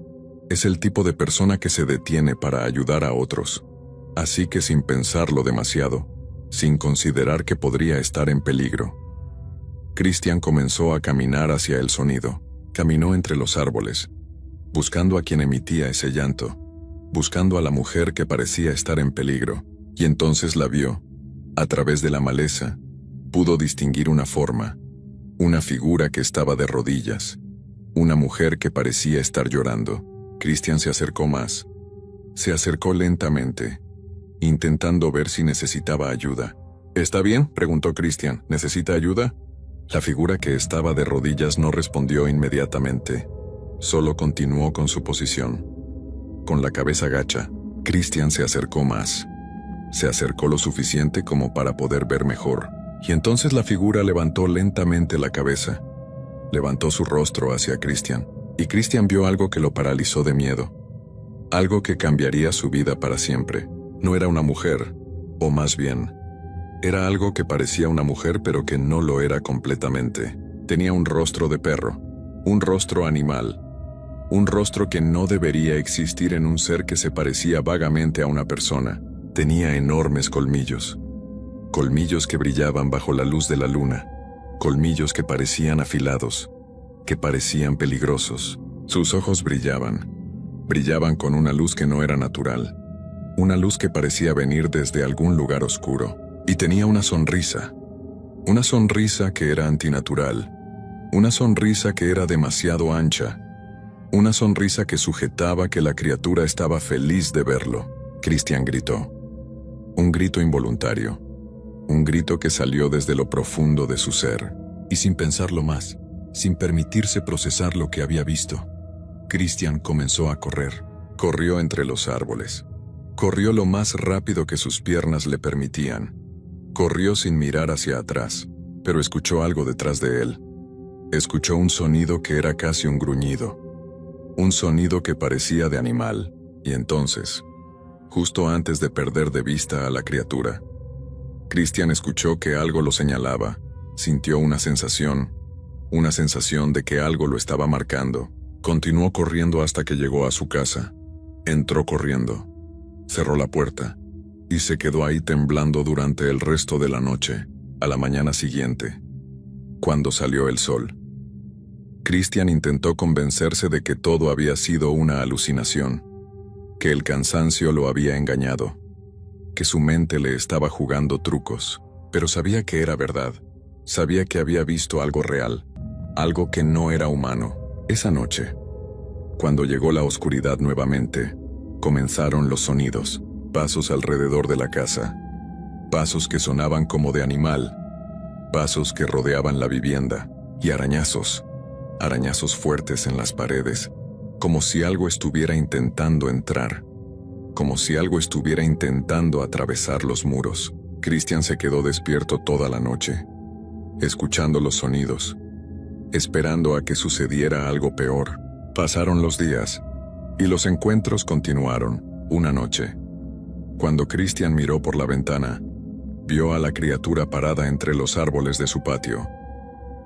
Es el tipo de persona que se detiene para ayudar a otros. Así que sin pensarlo demasiado, sin considerar que podría estar en peligro, Christian comenzó a caminar hacia el sonido. Caminó entre los árboles, buscando a quien emitía ese llanto, buscando a la mujer que parecía estar en peligro, y entonces la vio. A través de la maleza, pudo distinguir una forma, una figura que estaba de rodillas, una mujer que parecía estar llorando. Christian se acercó más. Se acercó lentamente, intentando ver si necesitaba ayuda. ¿Está bien?, preguntó Christian. ¿Necesita ayuda? La figura que estaba de rodillas no respondió inmediatamente. Solo continuó con su posición. Con la cabeza gacha, Christian se acercó más. Se acercó lo suficiente como para poder ver mejor, y entonces la figura levantó lentamente la cabeza. Levantó su rostro hacia Christian, y Christian vio algo que lo paralizó de miedo. Algo que cambiaría su vida para siempre. No era una mujer, o más bien, era algo que parecía una mujer pero que no lo era completamente. Tenía un rostro de perro, un rostro animal, un rostro que no debería existir en un ser que se parecía vagamente a una persona. Tenía enormes colmillos. Colmillos que brillaban bajo la luz de la luna. Colmillos que parecían afilados, que parecían peligrosos. Sus ojos brillaban. Brillaban con una luz que no era natural. Una luz que parecía venir desde algún lugar oscuro. Y tenía una sonrisa. Una sonrisa que era antinatural. Una sonrisa que era demasiado ancha. Una sonrisa que sujetaba que la criatura estaba feliz de verlo. Christian gritó. Un grito involuntario. Un grito que salió desde lo profundo de su ser. Y sin pensarlo más, sin permitirse procesar lo que había visto, Christian comenzó a correr. Corrió entre los árboles. Corrió lo más rápido que sus piernas le permitían. Corrió sin mirar hacia atrás, pero escuchó algo detrás de él. Escuchó un sonido que era casi un gruñido. Un sonido que parecía de animal, y entonces, justo antes de perder de vista a la criatura, Christian escuchó que algo lo señalaba, sintió una sensación de que algo lo estaba marcando. Continuó corriendo hasta que llegó a su casa. Entró corriendo, cerró la puerta, y se quedó ahí temblando durante el resto de la noche, a la mañana siguiente, cuando salió el sol. Christian intentó convencerse de que todo había sido una alucinación, que el cansancio lo había engañado, que su mente le estaba jugando trucos, pero sabía que era verdad, sabía que había visto algo real, algo que no era humano. Esa noche, cuando llegó la oscuridad nuevamente, comenzaron los sonidos, pasos alrededor de la casa, pasos que sonaban como de animal, pasos que rodeaban la vivienda, y arañazos fuertes en las paredes, como si algo estuviera intentando entrar, como si algo estuviera intentando atravesar los muros. Christian se quedó despierto toda la noche, escuchando los sonidos, esperando a que sucediera algo peor. Pasaron los días, y los encuentros continuaron. Una noche, cuando Christian miró por la ventana, vio a la criatura parada entre los árboles de su patio,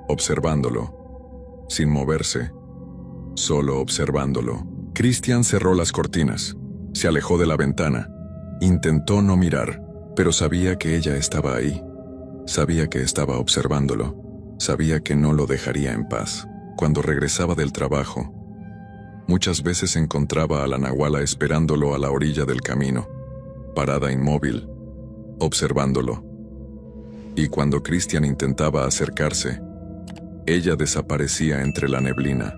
observándolo, sin moverse, solo observándolo. Christian cerró las cortinas, se alejó de la ventana, intentó no mirar, pero sabía que ella estaba ahí, sabía que estaba observándolo, sabía que no lo dejaría en paz. Cuando regresaba del trabajo, muchas veces encontraba a la nahuala esperándolo a la orilla del camino, parada inmóvil, observándolo. Y cuando Christian intentaba acercarse, ella desaparecía entre la neblina,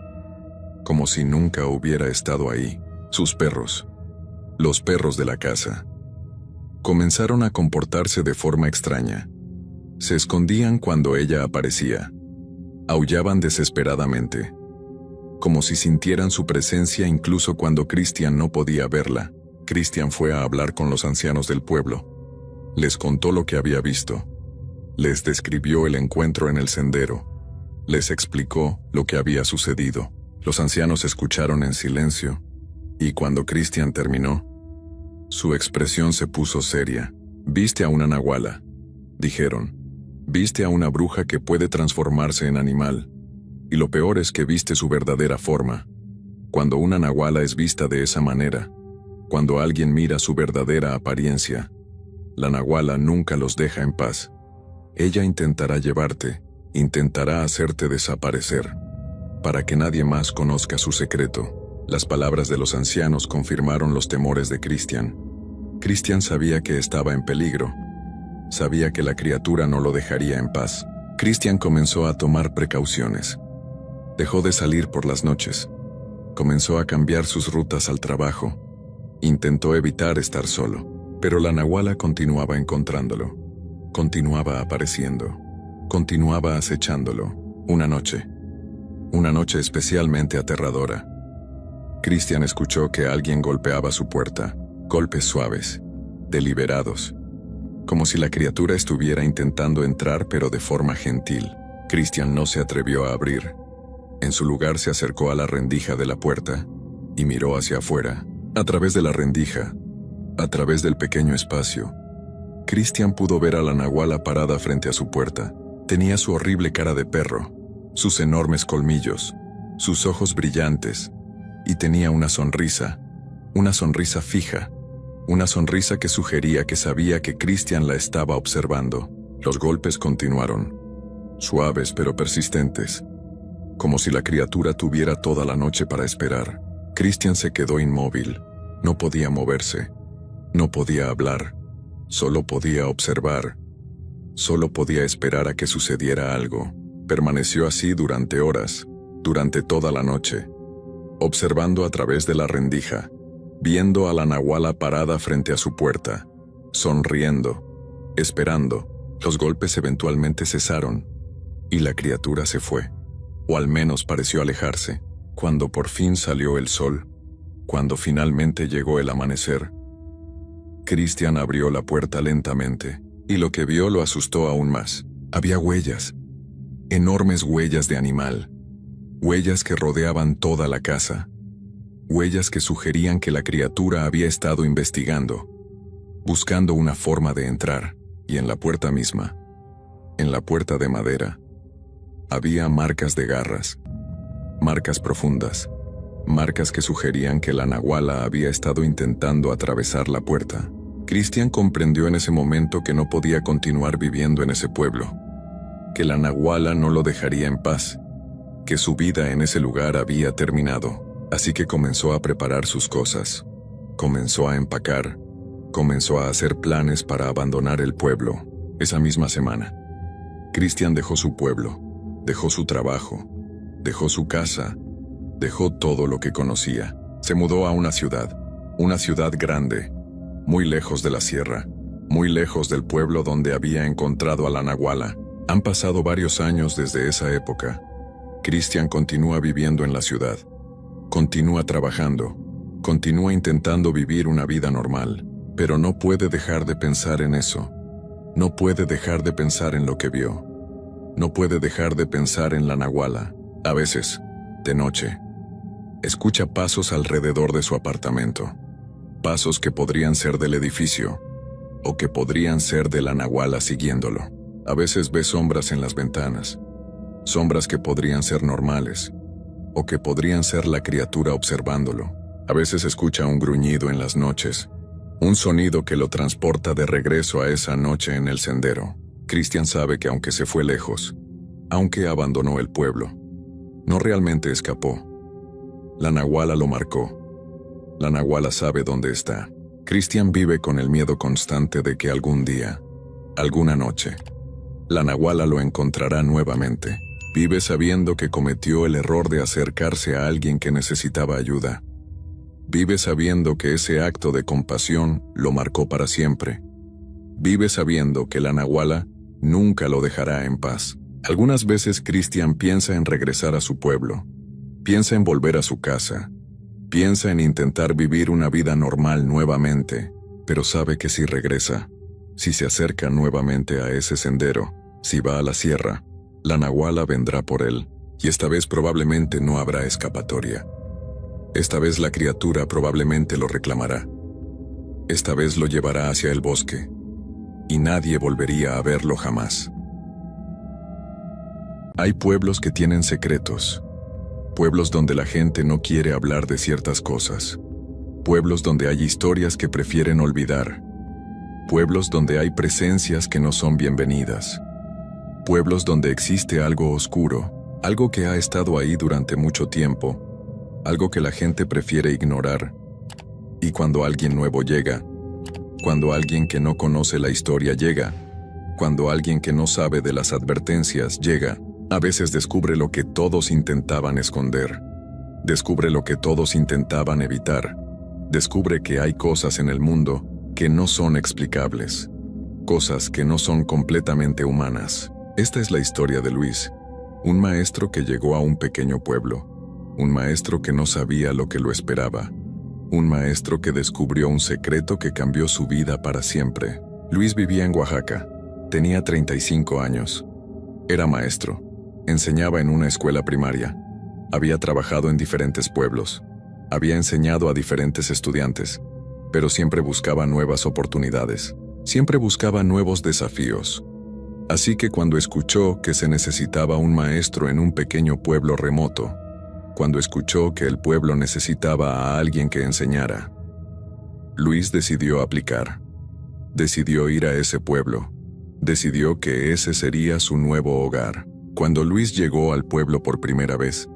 como si nunca hubiera estado ahí. Sus perros, los perros de la casa, comenzaron a comportarse de forma extraña. Se escondían cuando ella aparecía. Aullaban desesperadamente, como si sintieran su presencia incluso cuando Christian no podía verla. Christian fue a hablar con los ancianos del pueblo. Les contó lo que había visto. Les describió el encuentro en el sendero. Les explicó lo que había sucedido. Los ancianos escucharon en silencio, y cuando Christian terminó, su expresión se puso seria. «Viste a una nahuala», dijeron. «Viste a una bruja que puede transformarse en animal. Y lo peor es que viste su verdadera forma. Cuando una nahuala es vista de esa manera, cuando alguien mira su verdadera apariencia, la nahuala nunca los deja en paz. Ella intentará llevarte, intentará hacerte desaparecer, para que nadie más conozca su secreto». Las palabras de los ancianos confirmaron los temores de Christian. Christian sabía que estaba en peligro. Sabía que la criatura no lo dejaría en paz. Christian comenzó a tomar precauciones. Dejó de salir por las noches. Comenzó a cambiar sus rutas al trabajo. Intentó evitar estar solo, pero la nahuala continuaba encontrándolo. Continuaba apareciendo. Continuaba acechándolo. Una noche especialmente aterradora, Christian escuchó que alguien golpeaba su puerta, golpes suaves. deliberados, como si la criatura estuviera intentando entrar pero de forma gentil. Christian no se atrevió a abrir. En su lugar se acercó a la rendija de la puerta y miró hacia afuera. A través de la rendija, a través del pequeño espacio, Christian pudo ver a la nahuala parada frente a su puerta. Tenía su horrible cara de perro, sus enormes colmillos, sus ojos brillantes, y tenía una sonrisa fija, una sonrisa que sugería que sabía que Christian la estaba observando. Los golpes continuaron, suaves pero persistentes, como si la criatura tuviera toda la noche para esperar. Christian se quedó inmóvil, no podía moverse, no podía hablar, solo podía observar, solo podía esperar a que sucediera algo. Permaneció así durante horas, durante toda la noche, observando a través de la rendija, viendo a la nahuala parada frente a su puerta, sonriendo, esperando. Los golpes eventualmente cesaron, y la criatura se fue, o al menos pareció alejarse. Cuando por fin salió el sol, cuando finalmente llegó el amanecer, Christian abrió la puerta lentamente, y lo que vio lo asustó aún más. Había huellas, enormes huellas de animal, huellas que rodeaban toda la casa, huellas que sugerían que la criatura había estado investigando, buscando una forma de entrar, y en la puerta misma, en la puerta de madera, había marcas de garras, marcas profundas, marcas que sugerían que la nahuala había estado intentando atravesar la puerta. Christian comprendió en ese momento que no podía continuar viviendo en ese pueblo, que la nahuala no lo dejaría en paz, que su vida en ese lugar había terminado. Así que comenzó a preparar sus cosas, comenzó a empacar, comenzó a hacer planes para abandonar el pueblo. Esa misma semana, Christian dejó su pueblo, dejó su trabajo, dejó su casa, dejó todo lo que conocía. Se mudó a una ciudad grande, muy lejos de la sierra, muy lejos del pueblo donde había encontrado a la nahuala. Han pasado varios años desde esa época. Christian continúa viviendo en la ciudad, continúa trabajando, continúa intentando vivir una vida normal, pero no puede dejar de pensar en eso. No puede dejar de pensar en lo que vio. No puede dejar de pensar en la nahuala. A veces, de noche, escucha pasos alrededor de su apartamento. Pasos que podrían ser del edificio, o que podrían ser de la nahuala siguiéndolo. A veces ve sombras en las ventanas. Sombras que podrían ser normales, o que podrían ser la criatura observándolo. A veces escucha un gruñido en las noches, un sonido que lo transporta de regreso a esa noche en el sendero. Christian sabe que aunque se fue lejos, aunque abandonó el pueblo, no realmente escapó. La nahuala lo marcó. La nahuala sabe dónde está. Christian vive con el miedo constante de que algún día, alguna noche, la nahuala lo encontrará nuevamente. Vive sabiendo que cometió el error de acercarse a alguien que necesitaba ayuda. Vive sabiendo que ese acto de compasión lo marcó para siempre. Vive sabiendo que la nahuala nunca lo dejará en paz. Algunas veces Christian piensa en regresar a su pueblo, piensa en volver a su casa, piensa en intentar vivir una vida normal nuevamente, pero sabe que si regresa, si se acerca nuevamente a ese sendero, si va a la sierra, la nahuala vendrá por él, y esta vez probablemente no habrá escapatoria. Esta vez la criatura probablemente lo reclamará. Esta vez lo llevará hacia el bosque, y nadie volvería a verlo jamás. Hay pueblos que tienen secretos, pueblos donde la gente no quiere hablar de ciertas cosas, pueblos donde hay historias que prefieren olvidar, pueblos donde hay presencias que no son bienvenidas, pueblos donde existe algo oscuro, algo que ha estado ahí durante mucho tiempo, algo que la gente prefiere ignorar. Y cuando alguien nuevo llega, cuando alguien que no conoce la historia llega, cuando alguien que no sabe de las advertencias llega, a veces descubre lo que todos intentaban esconder, descubre lo que todos intentaban evitar, descubre que hay cosas en el mundo que no son explicables, cosas que no son completamente humanas. Esta es la historia de Luis, un maestro que llegó a un pequeño pueblo, un maestro que no sabía lo que lo esperaba, Un maestro que descubrió un secreto que cambió su vida para siempre. Luis vivía en Oaxaca. Tenía 35 años. Era maestro. Enseñaba en una escuela primaria. Había trabajado en diferentes pueblos. Había enseñado a diferentes estudiantes, pero siempre buscaba nuevas oportunidades. Siempre buscaba nuevos desafíos. Así que cuando escuchó que se necesitaba un maestro en un pequeño pueblo remoto, cuando escuchó que el pueblo necesitaba a alguien que enseñara, Luis decidió aplicar. Decidió ir a ese pueblo. Decidió que ese sería su nuevo hogar. Cuando Luis llegó al pueblo por primera vez,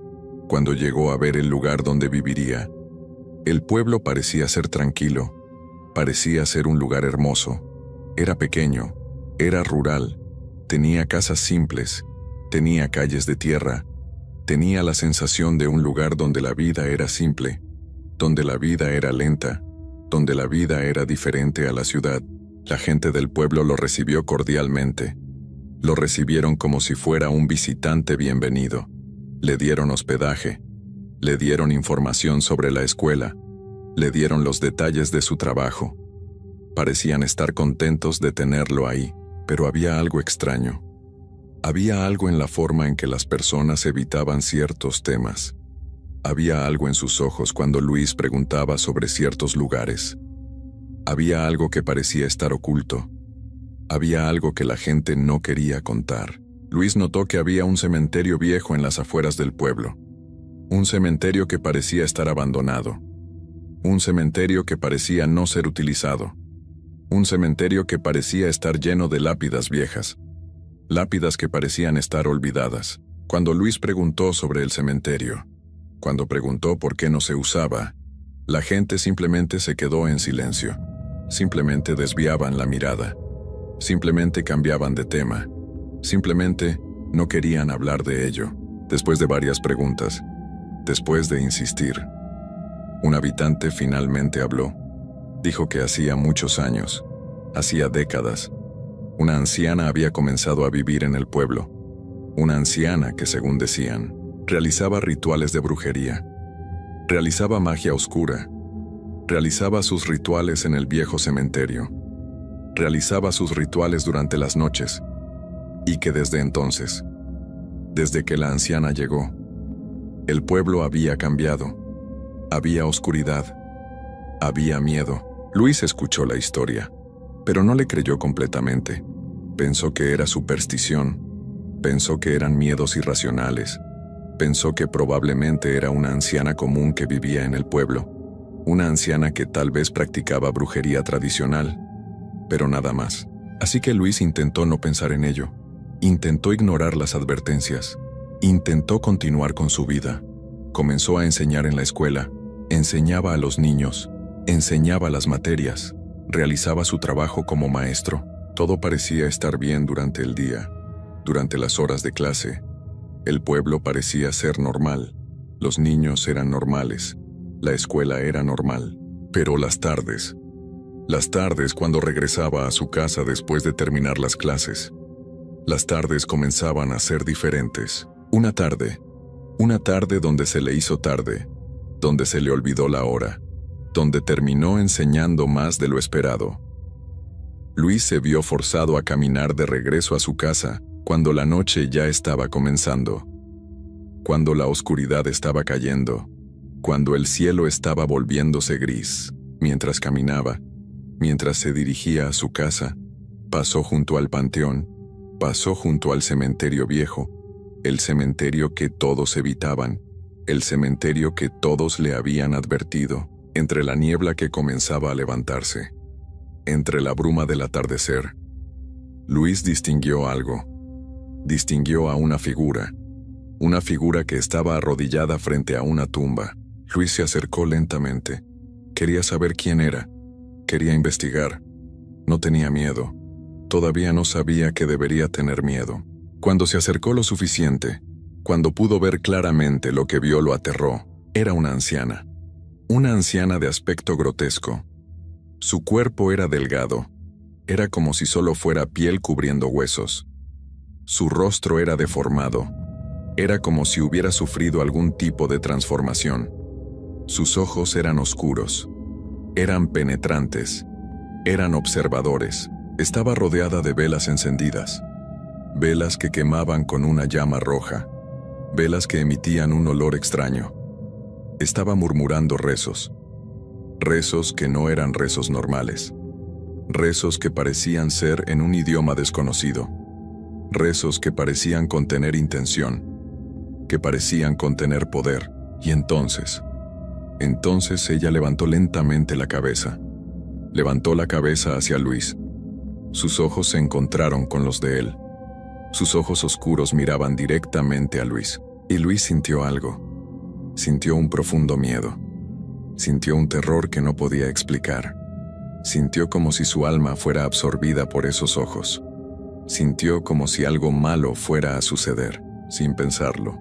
cuando llegó a ver el lugar donde viviría, el pueblo parecía ser tranquilo, parecía ser un lugar hermoso. Era pequeño, era rural, tenía casas simples, tenía calles de tierra, tenía la sensación de un lugar donde la vida era simple, donde la vida era lenta, donde la vida era diferente a la ciudad. La gente del pueblo lo recibió cordialmente. Lo recibieron como si fuera un visitante bienvenido. Le dieron hospedaje, le dieron información sobre la escuela, le dieron los detalles de su trabajo. Parecían estar contentos de tenerlo ahí, pero había algo extraño. Había algo en la forma en que las personas evitaban ciertos temas. Había algo en sus ojos cuando Luis preguntaba sobre ciertos lugares. Había algo que parecía estar oculto. Había algo que la gente no quería contar. Luis notó que había un cementerio viejo en las afueras del pueblo. Un cementerio que parecía estar abandonado. Un cementerio que parecía no ser utilizado. Un cementerio que parecía estar lleno de lápidas viejas. Lápidas que parecían estar olvidadas. Cuando Luis preguntó sobre el cementerio, cuando preguntó por qué no se usaba, la gente simplemente se quedó en silencio. Simplemente desviaban la mirada. Simplemente cambiaban de tema. Simplemente no querían hablar de ello. Después de varias preguntas, después de insistir, un habitante finalmente habló. Dijo que hacía muchos años, hacía décadas, una anciana había comenzado a vivir en el pueblo. Una anciana que, según decían, realizaba rituales de brujería. Realizaba magia oscura. Realizaba sus rituales en el viejo cementerio. Realizaba sus rituales durante las noches. Y que desde entonces, desde que la anciana llegó, el pueblo había cambiado. Había oscuridad. Había miedo. Luis escuchó la historia, pero no le creyó completamente. Pensó que era superstición. Pensó que eran miedos irracionales. Pensó que probablemente era una anciana común que vivía en el pueblo. Una anciana que tal vez practicaba brujería tradicional, pero nada más. Así que Luis intentó no pensar en ello. Intentó ignorar las advertencias. Intentó continuar con su vida. Comenzó a enseñar en la escuela. Enseñaba a los niños. Enseñaba las materias. Realizaba su trabajo como maestro. Todo parecía estar bien durante el día. Durante las horas de clase, el pueblo parecía ser normal. Los niños eran normales. La escuela era normal. Pero las tardes cuando regresaba a su casa después de terminar las clases, las tardes comenzaban a ser diferentes. Una tarde donde se le hizo tarde, donde se le olvidó la hora, donde terminó enseñando más de lo esperado. Luis se vio forzado a caminar de regreso a su casa cuando la noche ya estaba comenzando, cuando la oscuridad estaba cayendo, cuando el cielo estaba volviéndose gris. Mientras caminaba, mientras se dirigía a su casa, pasó junto al panteón, pasó junto al cementerio viejo, el cementerio que todos evitaban, el cementerio que todos le habían advertido, entre la niebla que comenzaba a levantarse, entre la bruma del atardecer. Luis distinguió algo. Distinguió a una figura que estaba arrodillada frente a una tumba. Luis se acercó lentamente. Quería saber quién era. Quería investigar. No tenía miedo. Todavía no sabía que debería tener miedo. Cuando se acercó lo suficiente, cuando pudo ver claramente lo que vio lo aterró. Era una anciana de aspecto grotesco. Su cuerpo era delgado. Era como si solo fuera piel cubriendo huesos. Su rostro era deformado. Era como si hubiera sufrido algún tipo de transformación. Sus ojos eran oscuros, eran penetrantes, eran observadores. Estaba rodeada de velas encendidas, velas que quemaban con una llama roja, velas que emitían un olor extraño. Estaba murmurando rezos, rezos que no eran rezos normales, rezos que parecían ser en un idioma desconocido, rezos que parecían contener intención, que parecían contener poder. Y entonces ella levantó lentamente la cabeza. Levantó la cabeza hacia Luis. Sus ojos se encontraron con los de él. Sus ojos oscuros miraban directamente a Luis. Y Luis sintió algo. Sintió un profundo miedo. Sintió un terror que no podía explicar. Sintió como si su alma fuera absorbida por esos ojos. Sintió como si algo malo fuera a suceder, sin pensarlo,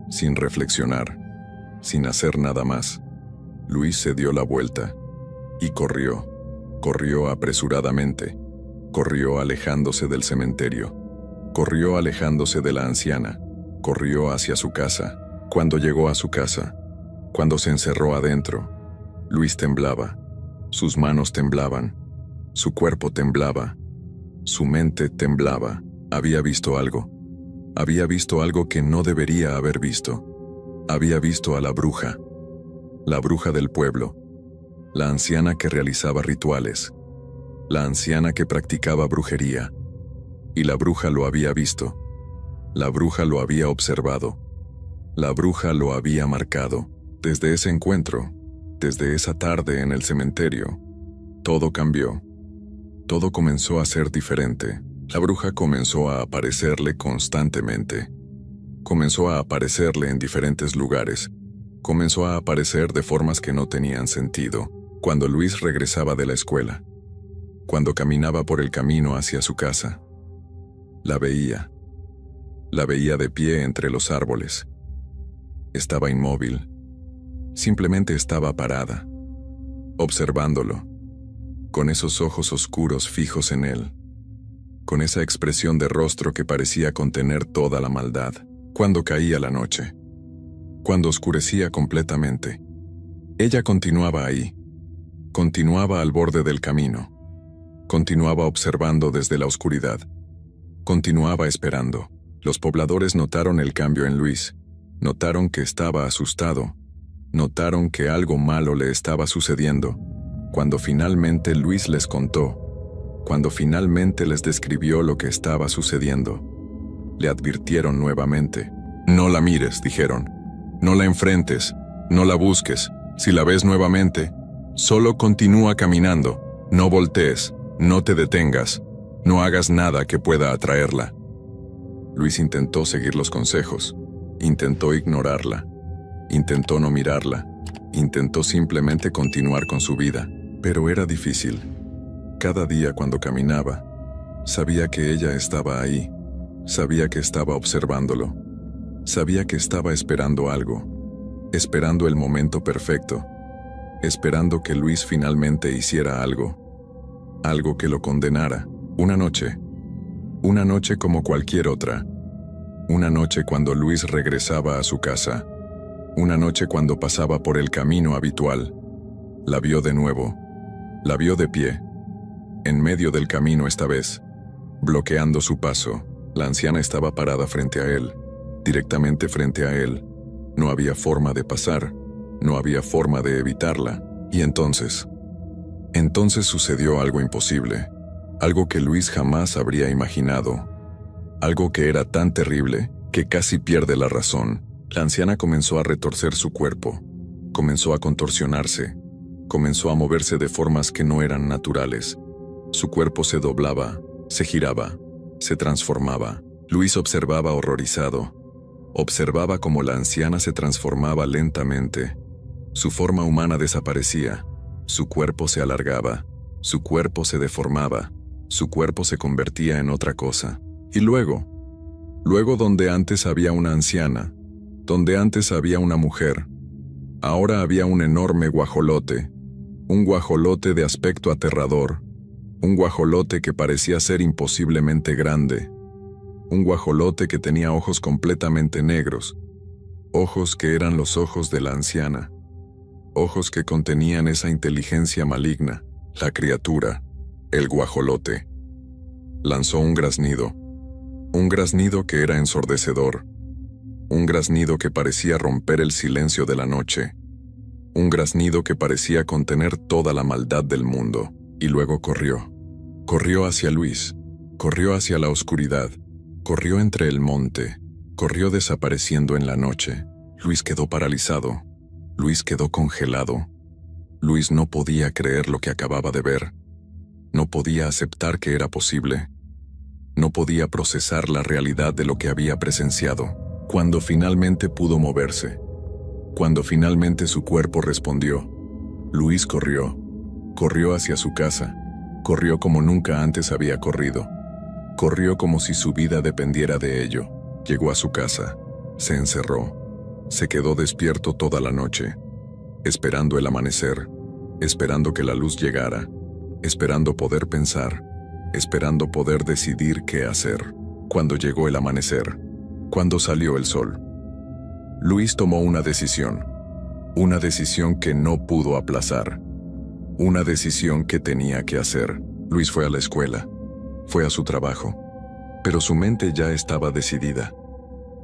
sin reflexionar, sin hacer nada más. Luis se dio la vuelta y corrió. Corrió apresuradamente. Corrió alejándose del cementerio. Corrió alejándose de la anciana. Corrió hacia su casa. Cuando llegó a su casa, cuando se encerró adentro, Luis temblaba. Sus manos temblaban. Su cuerpo temblaba. Su mente temblaba. Había visto algo. Había visto algo que no debería haber visto. Había visto a la bruja del pueblo, la anciana que realizaba rituales, la anciana que practicaba brujería. Y la bruja lo había visto. La bruja lo había observado. La bruja lo había marcado. Desde ese encuentro, desde esa tarde en el cementerio, todo cambió. Todo comenzó a ser diferente. La bruja comenzó a aparecerle constantemente. Comenzó a aparecerle en diferentes lugares. Comenzó a aparecer de formas que no tenían sentido. Cuando Luis regresaba de la escuela, cuando caminaba por el camino hacia su casa, la veía. La veía de pie entre los árboles. Estaba inmóvil. Simplemente estaba parada, observándolo, con esos ojos oscuros fijos en él, con esa expresión de rostro que parecía contener toda la maldad. Cuando caía la noche, cuando oscurecía completamente, ella continuaba ahí, continuaba al borde del camino, continuaba observando desde la oscuridad, continuaba esperando. Los pobladores notaron el cambio en Luis, notaron que estaba asustado, notaron que algo malo le estaba sucediendo. Cuando finalmente Luis les contó, cuando finalmente les describió lo que estaba sucediendo, le advirtieron nuevamente. No la mires, dijeron. No la enfrentes, no la busques. Si la ves nuevamente, solo continúa caminando. No voltees, no te detengas, no hagas nada que pueda atraerla. Luis intentó seguir los consejos, intentó ignorarla, intentó no mirarla, intentó simplemente continuar con su vida, pero era difícil. Cada día cuando caminaba, sabía que ella estaba ahí, sabía que estaba observándolo, sabía que estaba esperando algo, esperando el momento perfecto, esperando que Luis finalmente hiciera algo que lo condenara. Una noche como cualquier otra, una noche cuando Luis regresaba a su casa, una noche cuando pasaba por el camino habitual, la vio de nuevo, la vio de pie, en medio del camino esta vez, bloqueando su paso. La anciana estaba parada frente a él, directamente frente a él. No había forma de pasar, no había forma de evitarla. Y entonces sucedió algo imposible, algo que Luis jamás habría imaginado, algo que era tan terrible que casi pierde la razón. La anciana comenzó a retorcer su cuerpo, comenzó a contorsionarse, comenzó a moverse de formas que no eran naturales. Su cuerpo se doblaba, se giraba, se transformaba. Luis observaba horrorizado. Observaba cómo la anciana se transformaba lentamente. Su forma humana desaparecía. Su cuerpo se alargaba. Su cuerpo se deformaba. Su cuerpo se convertía en otra cosa. Y luego donde antes había una anciana, donde antes había una mujer, ahora había un enorme guajolote. Un guajolote de aspecto aterrador. Un guajolote que parecía ser imposiblemente grande. Un guajolote que tenía ojos completamente negros. Ojos que eran los ojos de la anciana. ojos que contenían esa inteligencia maligna, la criatura, el guajolote. Lanzó un graznido que era ensordecedor, un graznido que parecía romper el silencio de la noche, un graznido que parecía contener toda la maldad del mundo, y luego corrió. Corrió hacia Luis, corrió hacia la oscuridad, corrió entre el monte, corrió desapareciendo en la noche. Luis quedó paralizado, Luis quedó congelado. Luis no podía creer lo que acababa de ver. No podía aceptar que era posible. No podía procesar la realidad de lo que había presenciado. Cuando finalmente pudo moverse, cuando finalmente su cuerpo respondió, Luis corrió. Corrió hacia su casa. Corrió como nunca antes había corrido. Corrió como si su vida dependiera de ello. Llegó a su casa. Se encerró. Se quedó despierto toda la noche, esperando el amanecer, esperando que la luz llegara, esperando poder pensar, esperando poder decidir qué hacer. Cuando llegó el amanecer, cuando salió el sol, Luis tomó una decisión que no pudo aplazar, una decisión que tenía que hacer. Luis fue a la escuela, fue a su trabajo, pero su mente ya estaba decidida,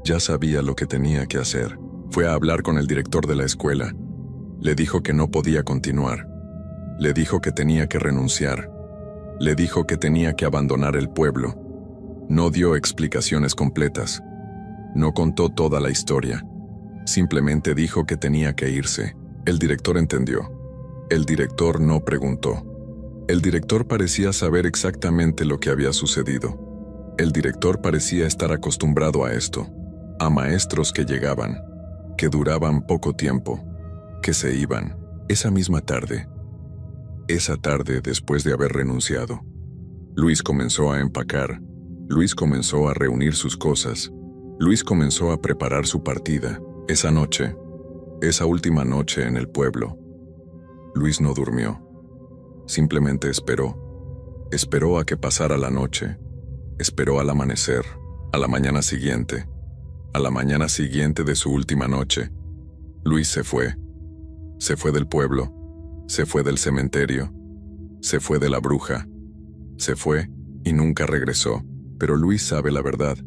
ya sabía lo que tenía que hacer. Fue a hablar con el director de la escuela. Le dijo que no podía continuar. Le dijo que tenía que renunciar. Le dijo que tenía que abandonar el pueblo. No dio explicaciones completas. No contó toda la historia. Simplemente dijo que tenía que irse. El director entendió. El director no preguntó. El director parecía saber exactamente lo que había sucedido. El director parecía estar acostumbrado a esto, a maestros que llegaban, que duraban poco tiempo, que se iban. Esa misma tarde, después de haber renunciado, Luis comenzó a empacar, Luis comenzó a reunir sus cosas, Luis comenzó a preparar su partida. Esa noche, esa última noche en el pueblo, Luis no durmió. Simplemente esperó. Esperó a que pasara la noche. Esperó al amanecer, a la mañana siguiente. A la mañana siguiente de su última noche, Luis se fue. Se fue del pueblo, se fue del cementerio, se fue de la bruja. Se fue y nunca regresó. Pero Luis sabe la verdad.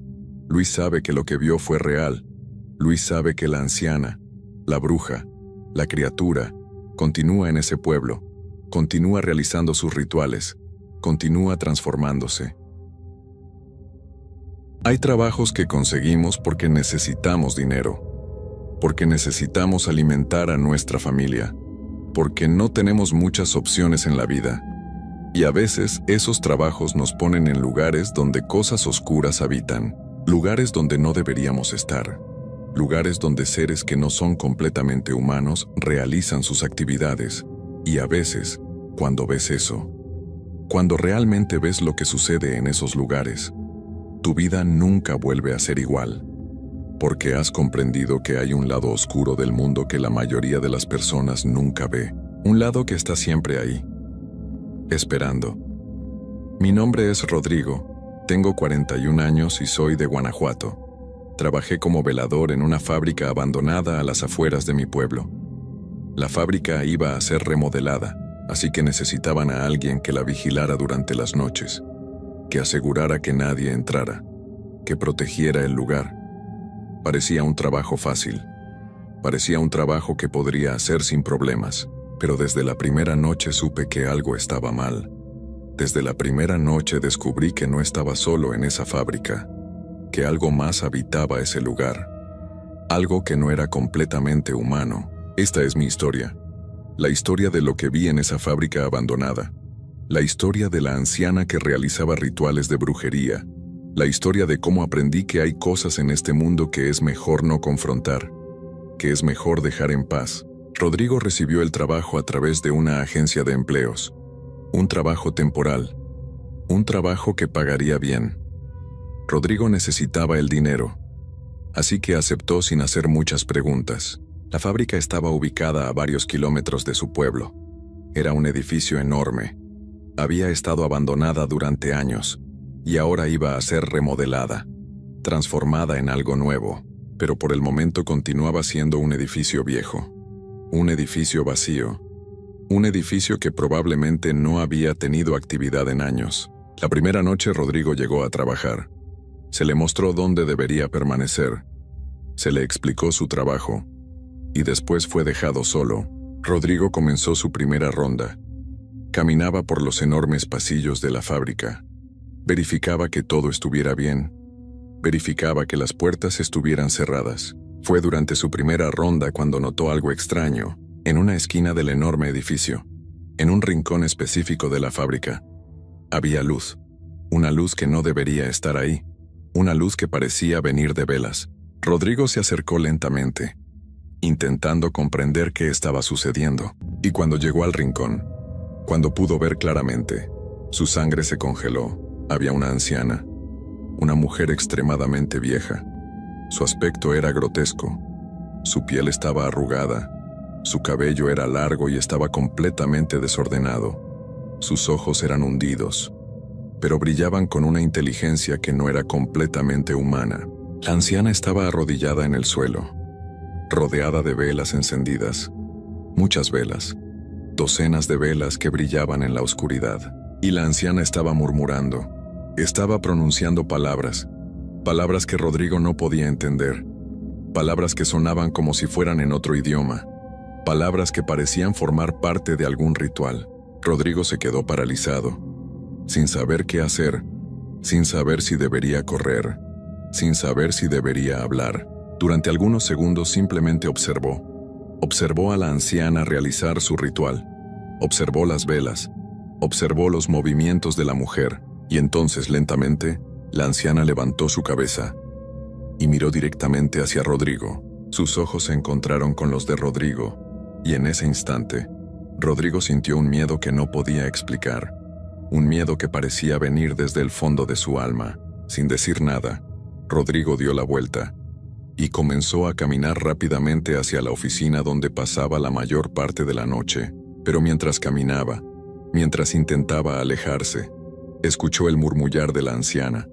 Luis sabe que lo que vio fue real. Luis sabe que la anciana, la bruja, la criatura, continúa en ese pueblo, continúa realizando sus rituales, continúa transformándose. Hay trabajos que conseguimos porque necesitamos dinero, porque necesitamos alimentar a nuestra familia, porque no tenemos muchas opciones en la vida. Y a veces esos trabajos nos ponen en lugares donde cosas oscuras habitan, lugares donde no deberíamos estar, lugares donde seres que no son completamente humanos realizan sus actividades. Y a veces, cuando ves eso, cuando realmente ves lo que sucede en esos lugares, tu vida nunca vuelve a ser igual, porque has comprendido que hay un lado oscuro del mundo que la mayoría de las personas nunca ve, un lado que está siempre ahí, esperando. Mi nombre es Rodrigo, tengo 41 años y soy de Guanajuato. Trabajé como velador en una fábrica abandonada a las afueras de mi pueblo. La fábrica iba a ser remodelada, así que necesitaban a alguien que la vigilara durante las noches, que asegurara que nadie entrara, que protegiera el lugar. Parecía un trabajo fácil. Parecía un trabajo que podría hacer sin problemas, pero desde la primera noche supe que algo estaba mal. Desde la primera noche descubrí que no estaba solo en esa fábrica, que algo más habitaba ese lugar, algo que no era completamente humano. Esta es mi historia, la historia de lo que vi en esa fábrica abandonada, la historia de la anciana que realizaba rituales de brujería, la historia de cómo aprendí que hay cosas en este mundo que es mejor no confrontar, que es mejor dejar en paz. Rodrigo recibió el trabajo a través de una agencia de empleos, un trabajo temporal, un trabajo que pagaría bien. Rodrigo necesitaba el dinero, así que aceptó sin hacer muchas preguntas. La fábrica estaba ubicada a varios kilómetros de su pueblo. Era un edificio enorme. Había estado abandonada durante años, y ahora iba a ser remodelada, transformada en algo nuevo, pero por el momento continuaba siendo un edificio viejo. Un edificio vacío. Un edificio que probablemente no había tenido actividad en años. La primera noche Rodrigo llegó a trabajar. Se le mostró dónde debería permanecer. Se le explicó su trabajo. Y después fue dejado solo. Rodrigo comenzó su primera ronda. Caminaba por los enormes pasillos de la fábrica. Verificaba que todo estuviera bien. Verificaba que las puertas estuvieran cerradas. Fue durante su primera ronda cuando notó algo extraño, en una esquina del enorme edificio, en un rincón específico de la fábrica. Había luz, una luz que no debería estar ahí, una luz que parecía venir de velas. Rodrigo se acercó lentamente, intentando comprender qué estaba sucediendo, y cuando llegó al rincón, cuando pudo ver claramente, su sangre se congeló. Había una anciana, una mujer extremadamente vieja. Su aspecto era grotesco. Su piel estaba arrugada. Su cabello era largo y estaba completamente desordenado. Sus ojos eran hundidos, pero brillaban con una inteligencia que no era completamente humana. La anciana estaba arrodillada en el suelo, rodeada de velas encendidas. Muchas velas, docenas de velas que brillaban en la oscuridad. Y la anciana estaba murmurando. Estaba pronunciando palabras que Rodrigo no podía entender, palabras que sonaban como si fueran en otro idioma, palabras que parecían formar parte de algún ritual. Rodrigo se quedó paralizado, sin saber qué hacer, sin saber si debería correr, sin saber si debería hablar. Durante algunos segundos simplemente observó a la anciana realizar su ritual, observó las velas, observó los movimientos de la mujer, y entonces lentamente, la anciana levantó su cabeza y miró directamente hacia Rodrigo. Sus ojos se encontraron con los de Rodrigo, y en ese instante, Rodrigo sintió un miedo que no podía explicar, un miedo que parecía venir desde el fondo de su alma. Sin decir nada, Rodrigo dio la vuelta y comenzó a caminar rápidamente hacia la oficina donde pasaba la mayor parte de la noche. Pero mientras caminaba, mientras intentaba alejarse, escuchó el murmullar de la anciana.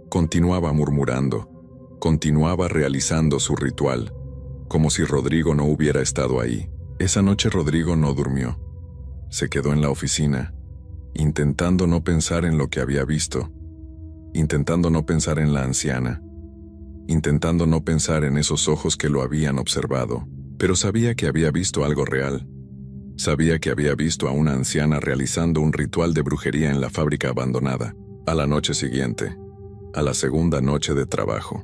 Continuaba murmurando, continuaba realizando su ritual, como si Rodrigo no hubiera estado ahí. Esa noche Rodrigo no durmió. Se quedó en la oficina, intentando no pensar en lo que había visto, intentando no pensar en la anciana, intentando no pensar en esos ojos que lo habían observado, pero sabía que había visto algo real. Sabía que había visto a una anciana realizando un ritual de brujería en la fábrica abandonada. A la noche siguiente, a la segunda noche de trabajo,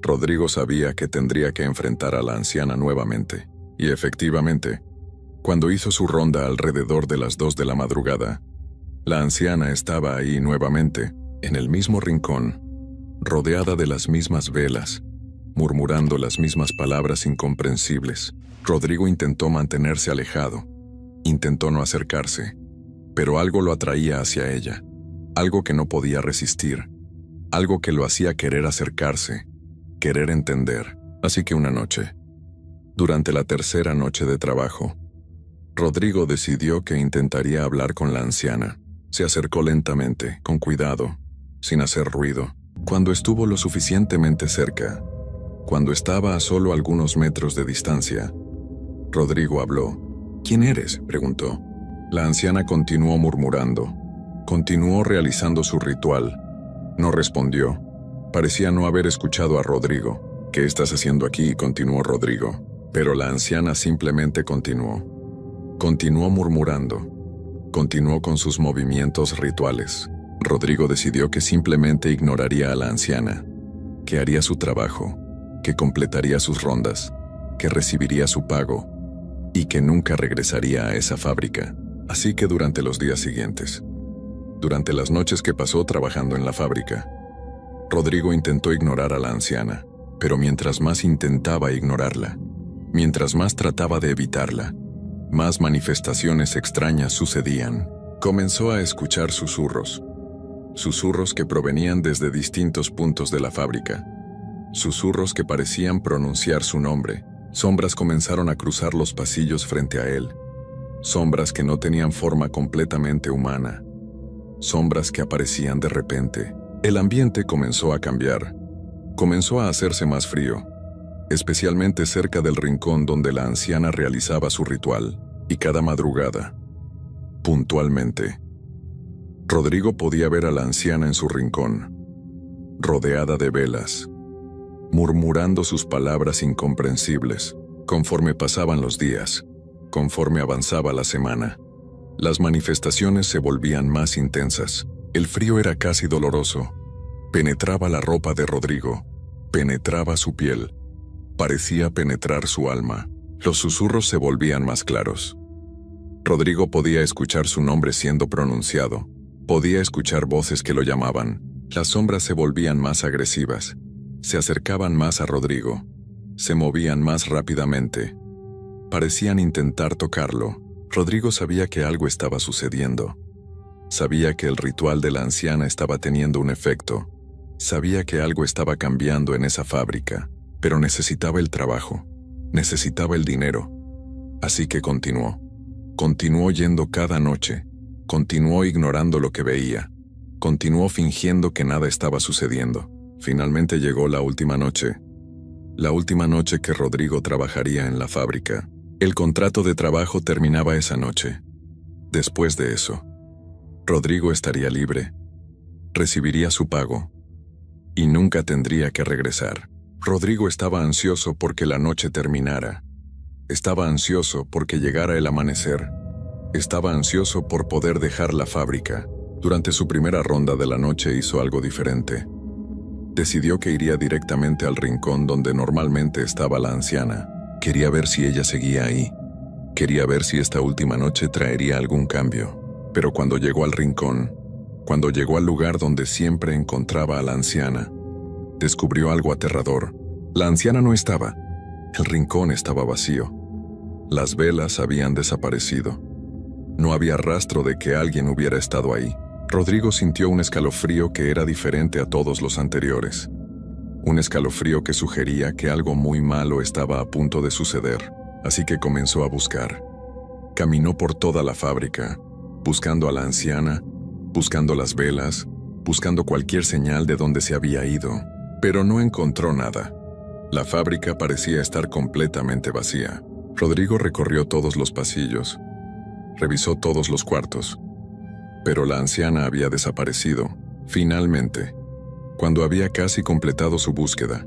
Rodrigo sabía que tendría que enfrentar a la anciana nuevamente. Y efectivamente, cuando hizo su ronda alrededor de las 2 de la madrugada, la anciana estaba ahí nuevamente, en el mismo rincón, rodeada de las mismas velas, murmurando las mismas palabras incomprensibles. Rodrigo intentó mantenerse alejado, intentó no acercarse, pero algo lo atraía hacia ella, algo que no podía resistir, algo que lo hacía querer acercarse, querer entender. Así que una noche, durante la tercera noche de trabajo, Rodrigo decidió que intentaría hablar con la anciana. Se acercó lentamente, con cuidado, sin hacer ruido. Cuando estuvo lo suficientemente cerca, cuando estaba a solo algunos metros de distancia, Rodrigo habló. «¿Quién eres?», preguntó. La anciana continuó murmurando, continuó realizando su ritual. No respondió. Parecía no haber escuchado a Rodrigo. «¿Qué estás haciendo aquí?», continuó Rodrigo. Pero la anciana simplemente continuó. Continuó murmurando. Continuó con sus movimientos rituales. Rodrigo decidió que simplemente ignoraría a la anciana, que haría su trabajo, que completaría sus rondas, que recibiría su pago y que nunca regresaría a esa fábrica. Así que durante los días siguientes, durante las noches que pasó trabajando en la fábrica, Rodrigo intentó ignorar a la anciana, pero mientras más intentaba ignorarla, mientras más trataba de evitarla, más manifestaciones extrañas sucedían. Comenzó a escuchar susurros que provenían desde distintos puntos de la fábrica, susurros que parecían pronunciar su nombre. Sombras comenzaron a cruzar los pasillos frente a él, sombras que no tenían forma completamente humana, sombras que aparecían de repente. El ambiente comenzó a cambiar, comenzó a hacerse más frío, especialmente cerca del rincón donde la anciana realizaba su ritual, y cada madrugada, puntualmente, Rodrigo podía ver a la anciana en su rincón, rodeada de velas, murmurando sus palabras incomprensibles. Conforme pasaban los días, conforme avanzaba la semana, las manifestaciones se volvían más intensas. El frío era casi doloroso. Penetraba la ropa de Rodrigo, penetraba su piel, parecía penetrar su alma. Los susurros se volvían más claros. Rodrigo podía escuchar su nombre siendo pronunciado, podía escuchar voces que lo llamaban. Las sombras se volvían más agresivas, se acercaban más a Rodrigo, se movían más rápidamente. Parecían intentar tocarlo. Rodrigo sabía que algo estaba sucediendo. Sabía que el ritual de la anciana estaba teniendo un efecto. Sabía que algo estaba cambiando en esa fábrica, pero necesitaba el trabajo, necesitaba el dinero. Así que continuó. Continuó yendo cada noche, continuó ignorando lo que veía, continuó fingiendo que nada estaba sucediendo. Finalmente llegó la última noche que Rodrigo trabajaría en la fábrica. El contrato de trabajo terminaba esa noche. Después de eso, Rodrigo estaría libre, recibiría su pago y nunca tendría que regresar. Rodrigo estaba ansioso porque la noche terminara. Estaba ansioso porque llegara el amanecer. Estaba ansioso por poder dejar la fábrica. Durante su primera ronda de la noche hizo algo diferente. Decidió que iría directamente al rincón donde normalmente estaba la anciana. Quería ver si ella seguía ahí. Quería ver si esta última noche traería algún cambio. Pero cuando llegó al rincón, cuando llegó al lugar donde siempre encontraba a la anciana, descubrió algo aterrador. La anciana no estaba. El rincón estaba vacío. Las velas habían desaparecido. No había rastro de que alguien hubiera estado ahí. Rodrigo sintió un escalofrío que era diferente a todos los anteriores. Un escalofrío que sugería que algo muy malo estaba a punto de suceder. Así que comenzó a buscar. Caminó por toda la fábrica, buscando a la anciana, buscando las velas, buscando cualquier señal de dónde se había ido, pero no encontró nada. La fábrica parecía estar completamente vacía. Rodrigo recorrió todos los pasillos, revisó todos los cuartos, pero la anciana había desaparecido. Finalmente, cuando había casi completado su búsqueda,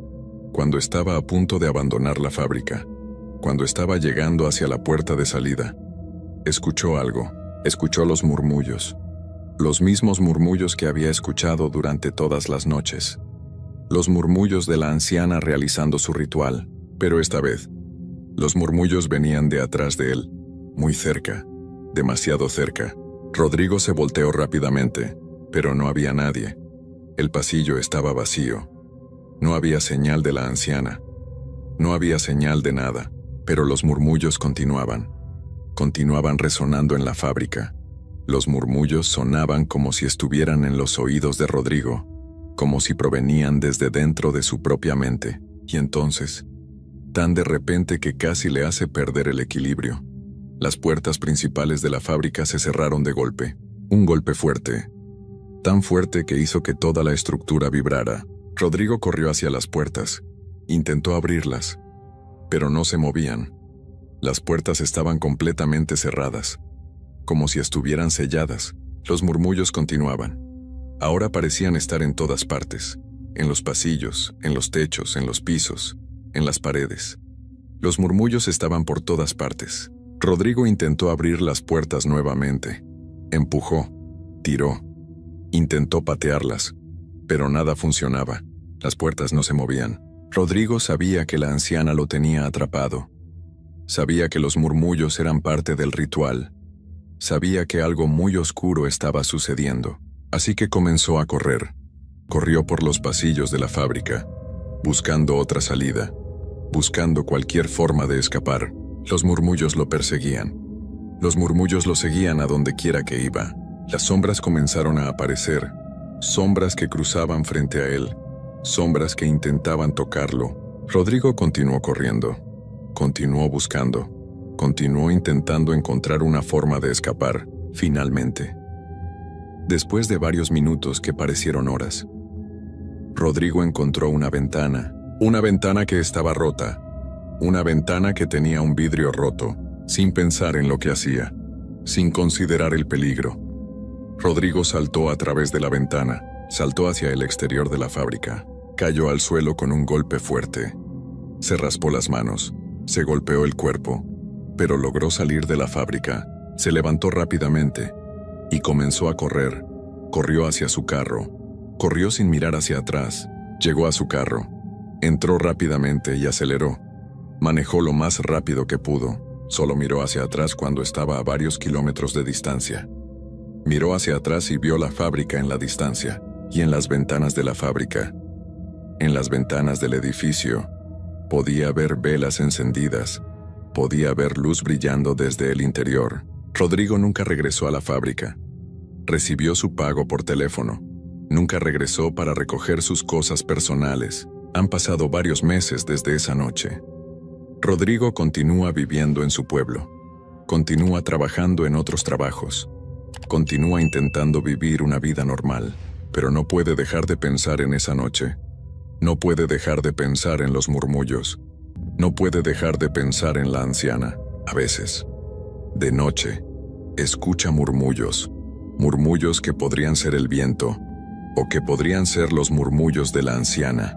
cuando estaba a punto de abandonar la fábrica, cuando estaba llegando hacia la puerta de salida, escuchó algo. Escuchó los murmullos, los mismos murmullos que había escuchado durante todas las noches. Los murmullos de la anciana realizando su ritual, pero esta vez, los murmullos venían de atrás de él, muy cerca, demasiado cerca. Rodrigo se volteó rápidamente, pero no había nadie. El pasillo estaba vacío. No había señal de la anciana. No había señal de nada, pero los murmullos continuaban resonando en la fábrica. Los murmullos sonaban como si estuvieran en los oídos de Rodrigo, como si provenían desde dentro de su propia mente, y entonces, tan de repente que casi le hace perder el equilibrio. Las puertas principales de la fábrica se cerraron de golpe, un golpe fuerte, tan fuerte que hizo que toda la estructura vibrara. Rodrigo corrió hacia las puertas, intentó abrirlas, pero no se movían. Las puertas estaban completamente cerradas, como si estuvieran selladas. Los murmullos continuaban. Ahora parecían estar en todas partes, en los pasillos, en los techos, en los pisos, en las paredes. Los murmullos estaban por todas partes. Rodrigo intentó abrir las puertas nuevamente. Empujó, tiró, intentó patearlas, pero nada funcionaba. Las puertas no se movían. Rodrigo sabía que la anciana lo tenía atrapado. Sabía que los murmullos eran parte del ritual. Sabía que algo muy oscuro estaba sucediendo. Así que comenzó a correr. Corrió por los pasillos de la fábrica, buscando otra salida, buscando cualquier forma de escapar. Los murmullos lo perseguían. Los murmullos lo seguían a donde quiera que iba. Las sombras comenzaron a aparecer, sombras que cruzaban frente a él, sombras que intentaban tocarlo. Rodrigo continuó corriendo. Continuó buscando, continuó intentando encontrar una forma de escapar. Finalmente, después de varios minutos que parecieron horas, Rodrigo encontró una ventana. Una ventana que estaba rota. Una ventana que tenía un vidrio roto, sin pensar en lo que hacía, sin considerar el peligro. Rodrigo saltó a través de la ventana, saltó hacia el exterior de la fábrica, cayó al suelo con un golpe fuerte. Se raspó las manos, se golpeó el cuerpo, pero logró salir de la fábrica, se levantó rápidamente y comenzó a correr. Corrió hacia su carro, corrió sin mirar hacia atrás, llegó a su carro, entró rápidamente y aceleró. Manejó lo más rápido que pudo, solo miró hacia atrás cuando estaba a varios kilómetros de distancia. Miró hacia atrás y vio la fábrica en la distancia, y en las ventanas de la fábrica. En las ventanas del edificio, podía ver velas encendidas, podía ver luz brillando desde el interior. Rodrigo nunca regresó a la fábrica. Recibió su pago por teléfono. Nunca regresó para recoger sus cosas personales. Han pasado varios meses desde esa noche. Rodrigo continúa viviendo en su pueblo. Continúa trabajando en otros trabajos. Continúa intentando vivir una vida normal, pero no puede dejar de pensar en esa noche. No puede dejar de pensar en los murmullos. No puede dejar de pensar en la anciana. A veces, de noche, escucha murmullos. Murmullos que podrían ser el viento, o que podrían ser los murmullos de la anciana.